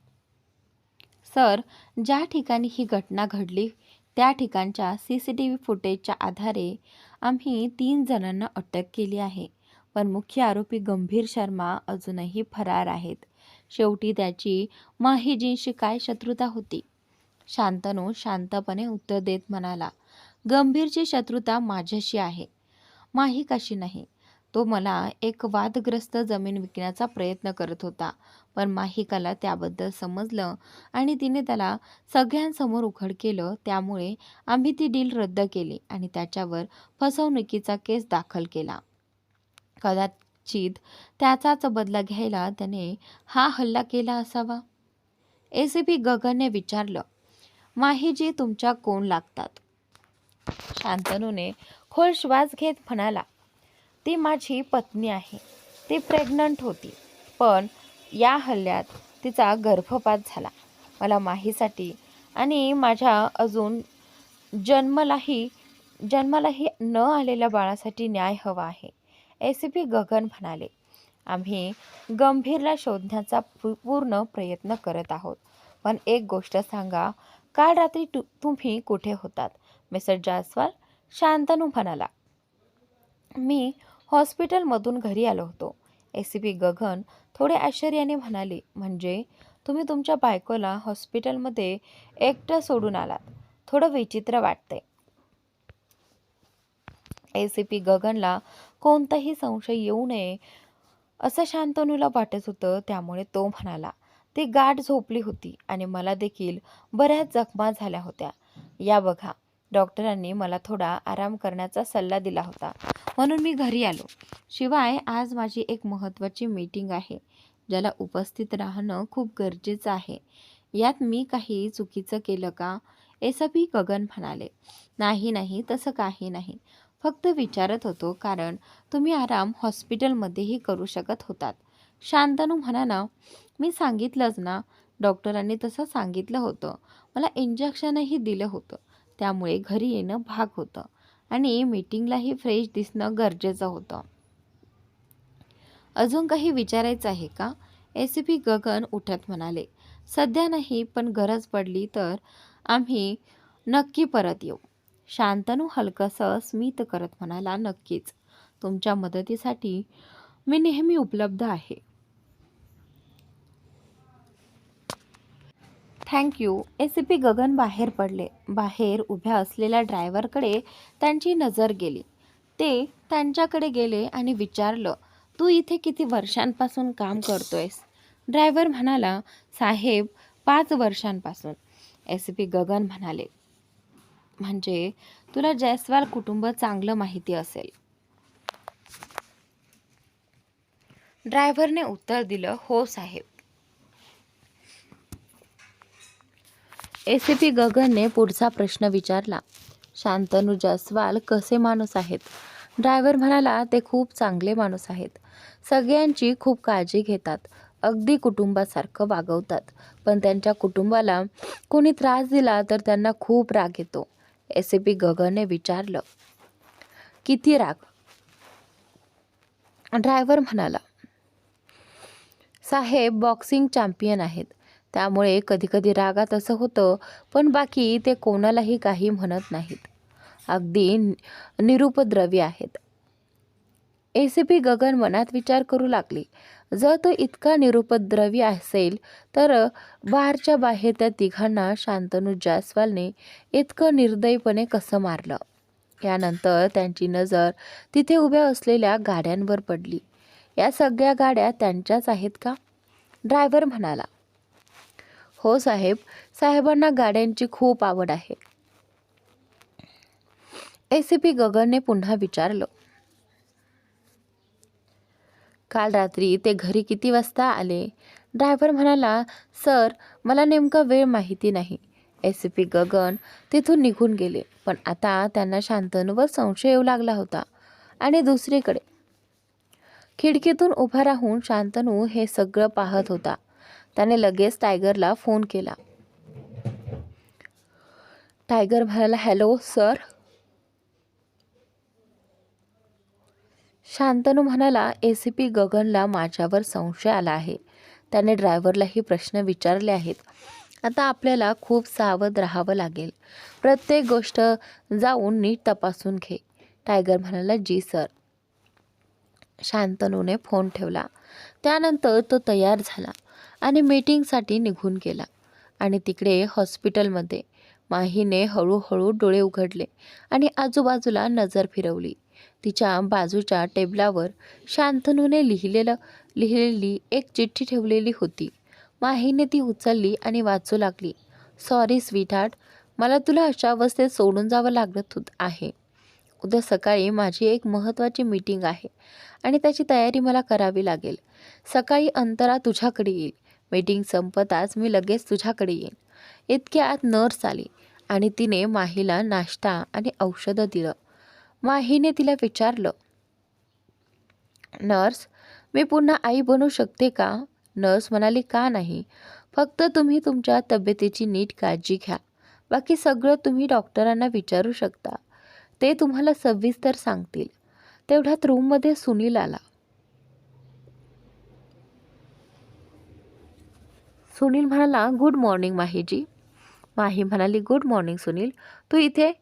सर, ज्या ठिकाणी ही घटना घडली त्या ठिकाणच्या CCTV फुटेजच्या आधारे आम्ही 3 जणांना अटक केली आहे, पण मुख्य आरोपी गंभीर शर्मा अजूनही फरार आहेत. शेवटी त्याची माहीजींशी काय शत्रुता होती? शांतनू शांतपणे उत्तर देत म्हणाला, गंभीरची शत्रुता माझ्याशी आहे, माहीकाशी नाही. तो मला एक वादग्रस्त जमीन विकण्याचा प्रयत्न करत होता, पण माहीकाला त्याबद्दल समजलं आणि तिने त्याला सगळ्यांसमोर उघड केलं. त्यामुळे आम्ही ती डील रद्द केली आणि त्याच्यावर फसवणुकीचा केस दाखल केला. कदाचित त्याचाच बदला घ्यायला त्याने हा हल्ला केला असावा. ACP गगनने विचारलं, माहीजी तुमच्या कोण लागतात? शांतनूने खोल श्वास घेत म्हणाला, ती माझी पत्नी आहे. ती प्रेग्नंट होती, पण या हल्ल्यात तिचा गर्भपात झाला. मला माहीसाठी आणि माझ्या अजून जन्मालाही न आलेल्या बाळासाठी न्याय हवा आहे. ACP गगन म्हणाले, आम्ही गंभीरला शोधण्याचा पूर्ण प्रयत्न करत आहोत, पण एक गोष्ट सांगा, काल रात्री तुम्ही कुठे होतात? मिस्टर जायस्वाल, शांतनू म्हणाला, मी हॉस्पिटलमधून घरी आलो होतो. ACP गगन थोडे आश्चर्याने म्हणाले, म्हणजे तुम्ही तुमच्या बायकोला हॉस्पिटलमध्ये एकटं सोडून आलात? थोडं विचित्र वाटतंय. ACP गगनला कोणताही संशय येऊ नये असं शांतनूला वाटत होतं, त्यामुळे तो म्हणाला, ती गाढ झोपली होती आणि मला देखील बऱ्याच जखमा झाल्या होत्या. या बघा, डॉक्टरांनी मला थोडा आराम करण्याचा सल्ला दिला होता, म्हणून मी घरी आलो. शिवाय आज माझी एक महत्त्वाची मीटिंग आहे, ज्याला उपस्थित राहणं खूप गरजेचं आहे. यात मी काही चुकीचं केलं का? ACP गगन म्हणाले, नाही, तसं काही नाही. फक्त विचारत होतो, कारण तुम्ही आराम हॉस्पिटलमध्येही करू शकत होतात. शांतनू म्हणाला, मी सांगितलंच ना, डॉक्टरांनी तसं सांगितलं होतं. मला इंजेक्शनही दिलं होतं, त्यामुळे घरी येणं भाग होतं आणि मीटिंगलाही फ्रेश दिसणं गरजेचं होतं. अजून काही विचारायचं आहे का? ACP गगन उठत म्हणाले, सध्या नाही, पण गरज पडली तर आम्ही नक्की परत येऊ. शांतनू हलकंसं स्मित करत म्हणाला, नक्कीच. तुमच्या मदतीसाठी मी नेहमी उपलब्ध आहे. थँक्यू. ACP गगन बाहेर पडले. बाहेर उभ्या असलेल्या ड्रायव्हरकडे त्यांची नजर गेली. ते त्यांच्याकडे गेले आणि विचारलं, तू इथे किती वर्षांपासून काम करतोयस? ड्रायव्हर म्हणाला, साहेब, 5 वर्षांपासून. ACP गगन म्हणाले, म्हणजे तुला जयस्वाल कुटुंब चांगलं माहिती असेल. ड्रायव्हरने उत्तर दिलं, हो साहेब. ACP गगनने पुढचा प्रश्न विचारला, शांतनू जयस्वाल कसे माणूस आहेत? ड्रायव्हर म्हणाला, ते खूप चांगले माणूस आहेत. सगळ्यांची खूप काळजी घेतात, अगदी कुटुंबासारखं वागवतात. पण त्यांच्या कुटुंबाला कोणी त्रास दिला तर त्यांना खूप राग येतो. ACP गगनने विचारलं, किती राग? ड्रायव्हर म्हणाला, साहेब बॉक्सिंग चॅम्पियन आहेत, त्यामुळे कधीकधी रागात असं होतं, पण बाकी ते कोणालाही काही म्हणत नाहीत. अगदी निरुपद्रवी आहेत. ACP गगन मनात विचार करू लागली, जर तो इतका निरुपद्रवी असेल तर बारच्या बाहेर त्या तिघांना शांतनू जयस्वालने इतकं निर्दयीपणे कसं मारलं? यानंतर त्यांची नजर तिथे उभ्या असलेल्या गाड्यांवर पडली. या सगळ्या गाड्या त्यांच्याच आहेत का? ड्रायव्हर म्हणाला, हो साहेब, साहेबांना गाड्यांची खूप आवड आहे. ACP गगनने पुन्हा विचारलं. काल रात्री ते घरी किती वाजता आले? ड्रायव्हर म्हणाला, सर मला नेमका वेळ माहिती नाही. ACP गगन तिथून निघून गेले. पण आता त्यांना शांतनूवर संशय येऊ लागला होता. आणि दुसरीकडे खिडकीतून उभा राहून शांतनू हे सगळं पाहत होता. त्याने लगेच टायगरला फोन केला. टायगर म्हणाला, हॅलो सर. शांतनू म्हणाला, ACP गगनला माझ्यावर संशय आला आहे. त्याने ड्रायव्हरलाही प्रश्न विचारले आहेत. आता आपल्याला खूप सावध राहावं लागेल. प्रत्येक गोष्ट जाऊन नीट तपासून घे. टायगर म्हणाला, जी सर. शांतनूने फोन ठेवला. त्यानंतर तो तयार झाला आणि मीटिंगसाठी निघून गेला. आणि तिकडे हॉस्पिटलमध्ये माहीने हळूहळू डोळे उघडले आणि आजूबाजूला नजर फिरवली. तिच्या बाजूच्या टेबलावर शांतनूने लिहिलेली एक चिठ्ठी ठेवलेली होती. माहीने ती उचलली आणि वाचू लागली. सॉरी स्वीटहार्ट, मला तुला अशा अवस्थेत सोडून जावं लागत आहे. उद्या सकाळी माझी एक महत्त्वाची मीटिंग आहे आणि त्याची तयारी मला करावी लागेल. सकाळी अंतरा तुझ्याकडे येईल. मीटिंग संपताच मी लगेच तुझ्याकडे येईन. इतक्यात नर्स आली आणि तिने माहीला नाश्ता आणि औषधं दिलं. माहीने तिला विचारलं, नर्स मी पुन्हा आई बनू शकते का? नर्स म्हणाली, का नाही, फक्त तुम्ही तुमच्या तब्येतीची नीट काळजी घ्या. बाकी सगळं तुम्ही डॉक्टरांना विचारू शकता. ते तुम्हाला सविस्तर सांगतील. तेवढ्यात रूममध्ये सुनील आला. सुनील म्हणाला, गुड मॉर्निंग माहीजी. माही म्हणाली, गुड मॉर्निंग सुनील, तू इथे?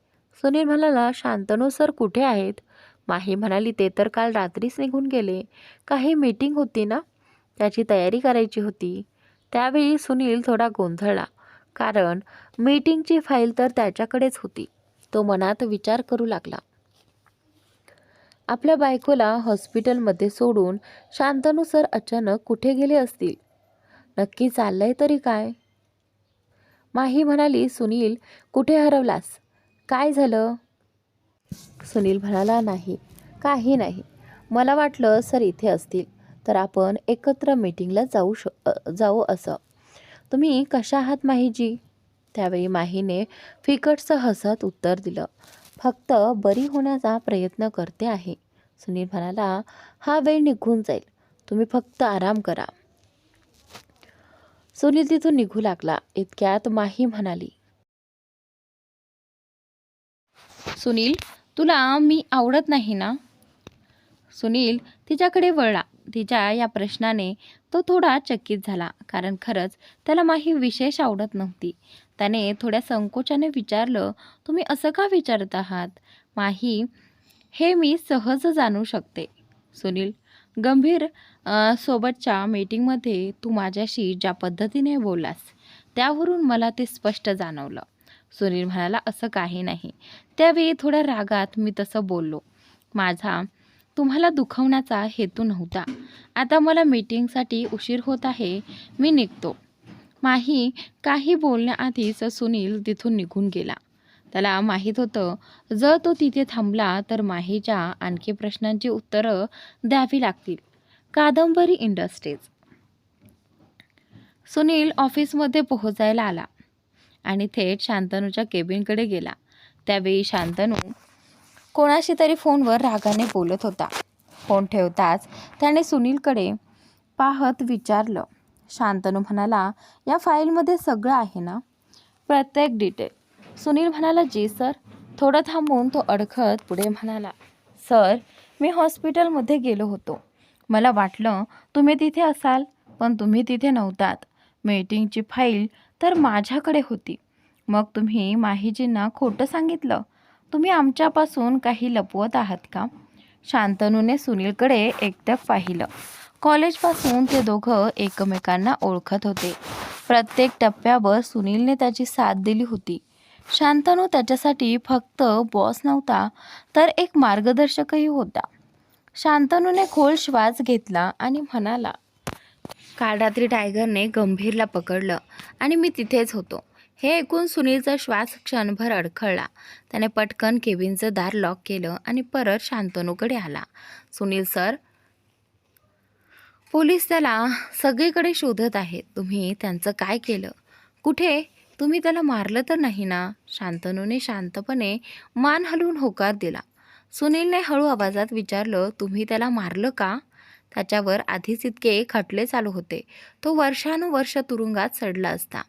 सुनील म्हणाला, शांतनू सर कुठे आहेत? माही म्हणाली, ते तर काल रात्रीच निघून गेले. काही मीटिंग होती ना, त्याची तयारी करायची होती. त्यावेळी सुनील थोडा गोंधळला, कारण मीटिंगची फाईल तर त्याच्याकडेच होती. तो मनात विचार करू लागला. आपल्या बायकोला हॉस्पिटलमध्ये सोडून शांतनू सर अचानक कुठे गेले असतील? नक्की चाललंय तरी काय? माही म्हणाली, सुनील कुठे हरवलास? काय झालं? सुनील म्हणाला, नाही, काही नाही. मला वाटलं सर इथे असतील तर आपण एकत्र मीटिंगला जाऊ असं. तुम्ही कशा आहात माहीजी? त्यावेळी माहीने फिकटचं हसत उत्तर दिलं, फक्त बरी होण्याचा प्रयत्न करते आहे. सुनील म्हणाला, हा वेळ निघून जाईल, तुम्ही फक्त आराम करा. सुनील तिथून निघू लागला. इतक्यात माही म्हणाली, सुनील तुला मी आवडत नाही ना? सुनील तिच्याकडे वळला. तिच्या या प्रश्नाने तो थोडा चकित झाला, कारण खरंच त्याला माही विशेष आवडत नव्हती. त्याने थोड्या संकोचाने विचारलं, तुम्ही असं का विचारत आहात माही? हे मी सहज जाणू शकते. सुनील गंभीर सोबतच्या मीटिंगमध्ये तू माझ्याशी ज्या पद्धतीने बोललास त्यावरून मला ते स्पष्ट जाणवलं. सुनील म्हणाला, असं काही नाही, त्यावेळी थोड्या रागात मी तसं बोललो. माझा तुम्हाला दुखवण्याचा हेतू नव्हता. आता मला मीटिंगसाठी उशीर होत आहे, मी निघतो. माही काही बोलण्याआधीच सुनील तिथून निघून गेला. त्याला माहीत होतं, जर तो तिथे थांबला तर माहीच्या आणखी प्रश्नांची उत्तरं द्यावी लागतील. कादंबरी इंडस्ट्रीज. सुनील ऑफिसमध्ये पोहोचायला आला आणि थेट शांतनूच्या केबिनकडे गेला. त्यावेळी शांतनू कोणाशी तरी फोनवर रागाने बोलत होता. फोन ठेवताच त्याने सुनीलकडे पाहत विचारलं. शांतनू म्हणाला, या फाईलमध्ये सगळं आहे ना, प्रत्येक डिटेल? सुनील म्हणाला, जी सर. थोडं थांबून तो अडखळत पुढे म्हणाला, सर मी हॉस्पिटलमध्ये गेलो होतो. मला वाटलं तुम्ही तिथे असाल, पण तुम्ही तिथे नव्हतात. मीटिंगची फाईल तर माझ्याकडे होती. मग तुम्ही माहीजींना खोटं सांगितलं. तुम्ही आमच्यापासून काही लपवत आहात का? शांतनूने सुनीलकडे एकटक पाहिलं. कॉलेजपासून ते दोघं एकमेकांना ओळखत होते. प्रत्येक टप्प्यावर सुनीलने त्याची साथ दिली होती. शांतनू त्याच्यासाठी फक्त बॉस नव्हता, तर एक मार्गदर्शकही होता. शांतनूने खोल श्वास घेतला आणि म्हणाला, काल रात्री टायगरने गंभीरला पकडलं आणि मी तिथेच होतो. हे ऐकून सुनीलचा श्वास क्षणभर अडखळला. त्याने पटकन केबिनचं दार लॉक केलं आणि परत शांतनूकडे आला. सुनील सर, पोलीस त्याला सगळीकडे शोधत आहेत. तुम्ही त्यांचं काय केलं? कुठे? तुम्ही त्याला मारलं तर नाही ना? शांतनूने शांतपणे मान हलवून होकार दिला. सुनीलने हळू आवाजात विचारलं, तुम्ही त्याला मारलं का? त्याच्यावर आधीच इतके खटले चालू होते. तो वर्षानुवर्ष तुरुंगात सडला असता.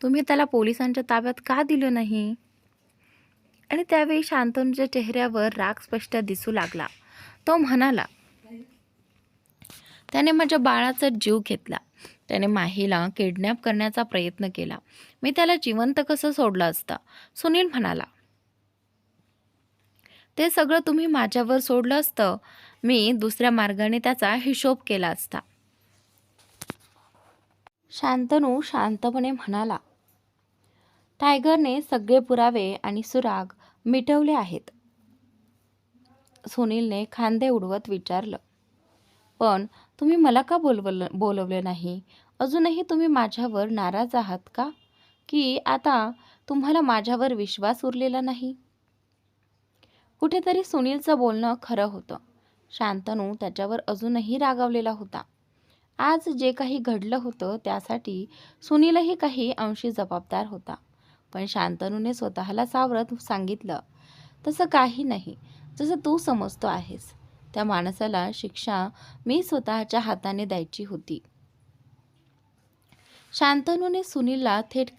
तुम्ही त्याला पोलिसांच्या ताब्यात का दिलं नाही? आणि त्यावेळी शांतनूच्या चेहऱ्यावर राग स्पष्ट दिसू लागला. तो म्हणाला, त्याने माझ्या बाळाचा जीव घेतला. त्याने माहीला किडनॅप करण्याचा प्रयत्न केला. मी त्याला जिवंत कसं सोडलं असतं? सुनील म्हणाला, ते सगळं तुम्ही माझ्यावर सोडलं असतं. मी दुसऱ्या मार्गाने त्याचा हिशोब केला असता. शांतनू शांतपणे म्हणाला, टायगरने सगळे पुरावे आणि सुराग मिटवले आहेत. सुनीलने खांदे उडवत विचारलं, पण तुम्ही मला का बोलवलं नाही? अजूनही तुम्ही माझ्यावर नाराज आहात का? की आता तुम्हाला माझ्यावर विश्वास उरलेला नाही? कुठेतरी सुनीलचं बोलणं खरं होतं. शांतनू त्याच्यावर अजूनही रागावलेला होता. आज जे काही घडलं होतं त्यासाठी सुनीलही काही अंशी जबाबदार होता. पण शांतनूने स्वतःला सावरत सांगितलं, तसं काही नाही. जसं तू समजतो आहेस. त्या माणसाला शिक्षा मी स्वतःच्या हाताने द्यायची होती. शांतनूने सुनीलला थेट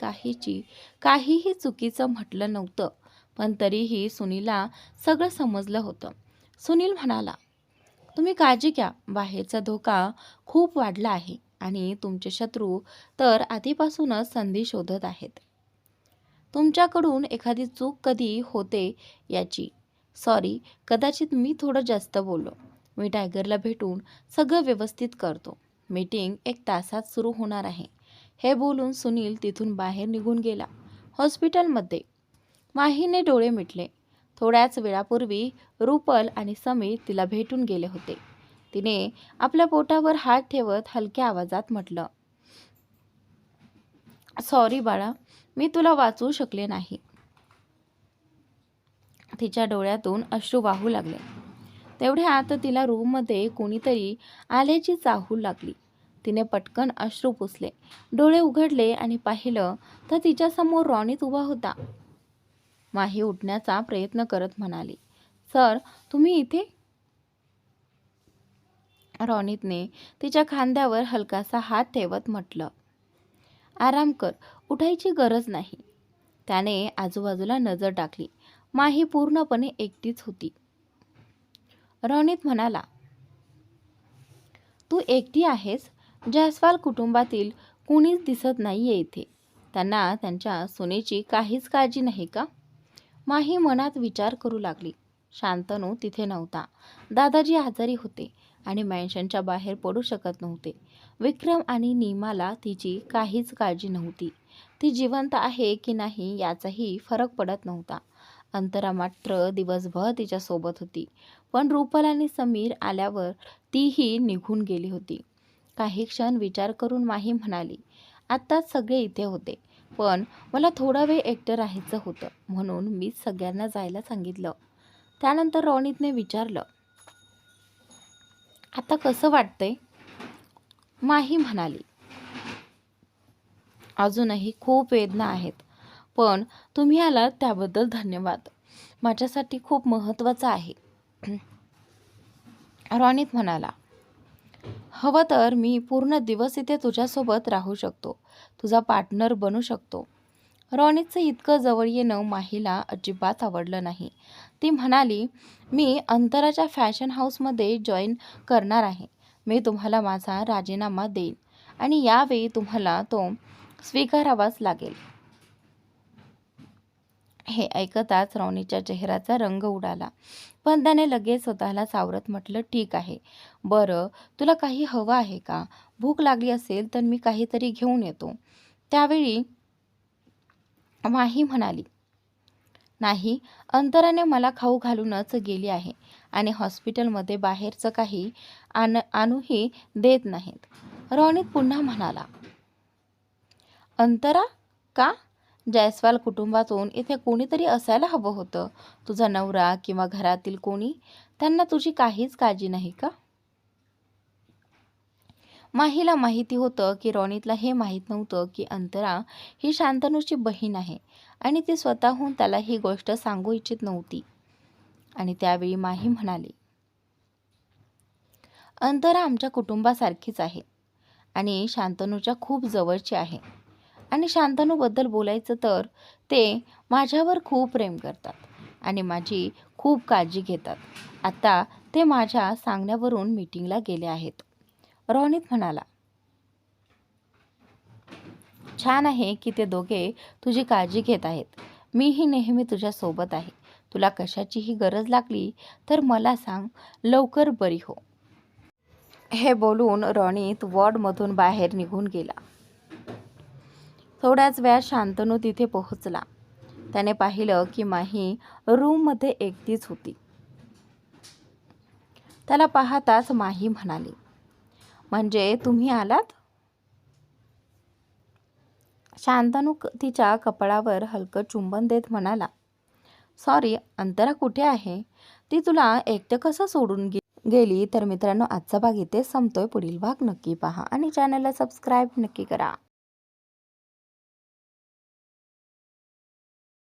काहीही चुकीचं म्हटलं नव्हतं. पण तरीही सुनीलला सगळं समजलं होतं. सुनील म्हणाला, तुम्ही काळजी घ्या. बाहेरचा धोका खूप वाढला आहे आणि तुमचे शत्रू तर आधीपासूनच संधी शोधत आहेत. तुमच्याकडून एखादी चूक कधी होते याची सॉरी, कदाचित मी थोडं जास्त बोललो. मी टायगरला भेटून सगळं व्यवस्थित करतो. मीटिंग 1 तासात सुरू होणार आहे. हे बोलून सुनील तिथून बाहेर निघून गेला. हॉस्पिटलमध्ये माहीने डोळे मिटले. थोड्याच वेळापूर्वी रुपल आणि समीर तिला भेटून गेले होते. तिने आपल्या पोटावर हात ठेवत हलक्या आवाजात म्हटलं, सॉरी बाळा, मी तुला वाचवू शकले नाही. तिच्या डोळ्यातून अश्रू वाहू लागले. तेवढ्यात तिला रूममध्ये कोणीतरी आल्याची चाहूल लागली. तिने पटकन अश्रू पुसले, डोळे उघडले आणि पाहिलं तर तिच्यासमोर रॉनित उभा होता. माही उठण्याचा प्रयत्न करत म्हणाली, सर, तुम्ही इथे? रॉनितने तिच्या खांद्यावर हलकासा हात ठेवत म्हटलं, आराम कर, उठायची गरज नाही. त्याने आजूबाजूला नजर टाकली. माही पूर्णपणे एकटीच होती. रॉनित म्हणाला, तू एकटी आहेस? जयस्वाल कुटुंबातील कुणीच दिसत नाहीये इथे. त्यांना त्यांच्या सुनेची काहीच काळजी नाही का? माही मनात विचार करू लागली. शांतनू तिथे नव्हता. दादाजी आजारी होते आणि मॅन्शनच्या बाहेर पडू शकत नव्हते. विक्रम आणि नीमाला तिची काहीच काळजी नव्हती. ती जिवंत आहे की नाही याचाही फरक पडत नव्हता. अंतरा मात्र दिवसभर तिच्यासोबत होती. पण रुपल आणि समीर आल्यावर तीही निघून गेली होती. काही क्षण विचार करून माही म्हणाली, आत्ताच सगळे इथे होते, पण मला थोडा वेळ एकटं राहायचं होतं म्हणून मीच सगळ्यांना जायला सांगितलं. त्यानंतर रॉनितने विचारलं, आता कसं वाटतंय? माही म्हणाली, अजूनही खूप वेदना आहेत, पण तुम्ही आलात त्याबद्दल धन्यवाद. माझ्यासाठी खूप महत्त्वाचं आहे. रॉनित म्हणाला, हवं तर मी पूर्ण दिवस इथे तुझ्यासोबत राहू शकतो, तुझा पार्टनर बनू शकतो. रॉनितचं इतकं जवळ येणं माहीला अजिबात आवडलं नाही. ती म्हणाली, मी अंतराच्या फॅशन हाऊसमध्ये जॉईन करणार आहे. मी तुम्हाला माझा राजीनामा देईन आणि यावेळी तुम्हाला तो स्वीकारावाच लागेल. हे ऐकताच रॉनीच्या चेहऱ्याचा रंग उडाला. पण त्याने लगेच स्वतःला सावरत म्हटलं, ठीक आहे. बरं, तुला काही हवं आहे का? भूक लागली असेल तर मी काहीतरी घेऊन येतो. त्यावेळी माही म्हणाली, नाही, अंतराने मला खाऊ घालूनच गेली आहे आणि हॉस्पिटलमध्ये बाहेरचं काही आणूही देत नाहीत. रोनित पुन्हा म्हणाला, अंतरा का? जयस्वाल कुटुंबातून इथे कोणीतरी असायला हवं होतं. तुझा नवरा किंवा घरातील कोणी, त्यांना तुझी काहीच काळजी नाही का? माहीला माहिती होतं की रोनितला हे माहीत नव्हतं की अंतरा ही शांतनूची बहीण आहे आणि ती स्वतःहून त्याला ही गोष्ट सांगू इच्छित नव्हती. आणि त्यावेळी माही म्हणाली, अंतरा आमच्या कुटुंबासारखीच आहे आणि शांतनूच्या खूप जवळची आहे. आणि शांतनूबद्दल बोलायचं तर ते माझ्यावर खूप प्रेम करतात आणि माझी खूप काळजी घेतात. आता ते माझ्या सांगण्यावरून मीटिंगला गेले आहेत. रोनित म्हणाला, छान आहे की ते दोघे तुझी काळजी घेत आहेत. मीही नेहमी तुझ्यासोबत आहे. तुला कशाचीही गरज लागली तर मला सांग, लवकर बरी हो. हे बोलून रोनित वॉर्डमधून बाहेर निघून गेला. थोड्याच वेळात शांतनू तिथे पोहोचला. त्याने पाहिलं की माही रूममध्ये एकटीच होती. त्याला पाहताच माही म्हणाली, म्हणजे तुम्ही आलात? शांतनू तिच्या कपाळावर हलकं चुंबन देत म्हणाला, सॉरी, अंतरा कुठे आहे? ती तुला एकटं कसं सोडून गेली? तर मित्रांनो, आजचा भाग इथे संपतोय. पुढील भाग नक्की पहा आणि चॅनलला सबस्क्राईब नक्की करा.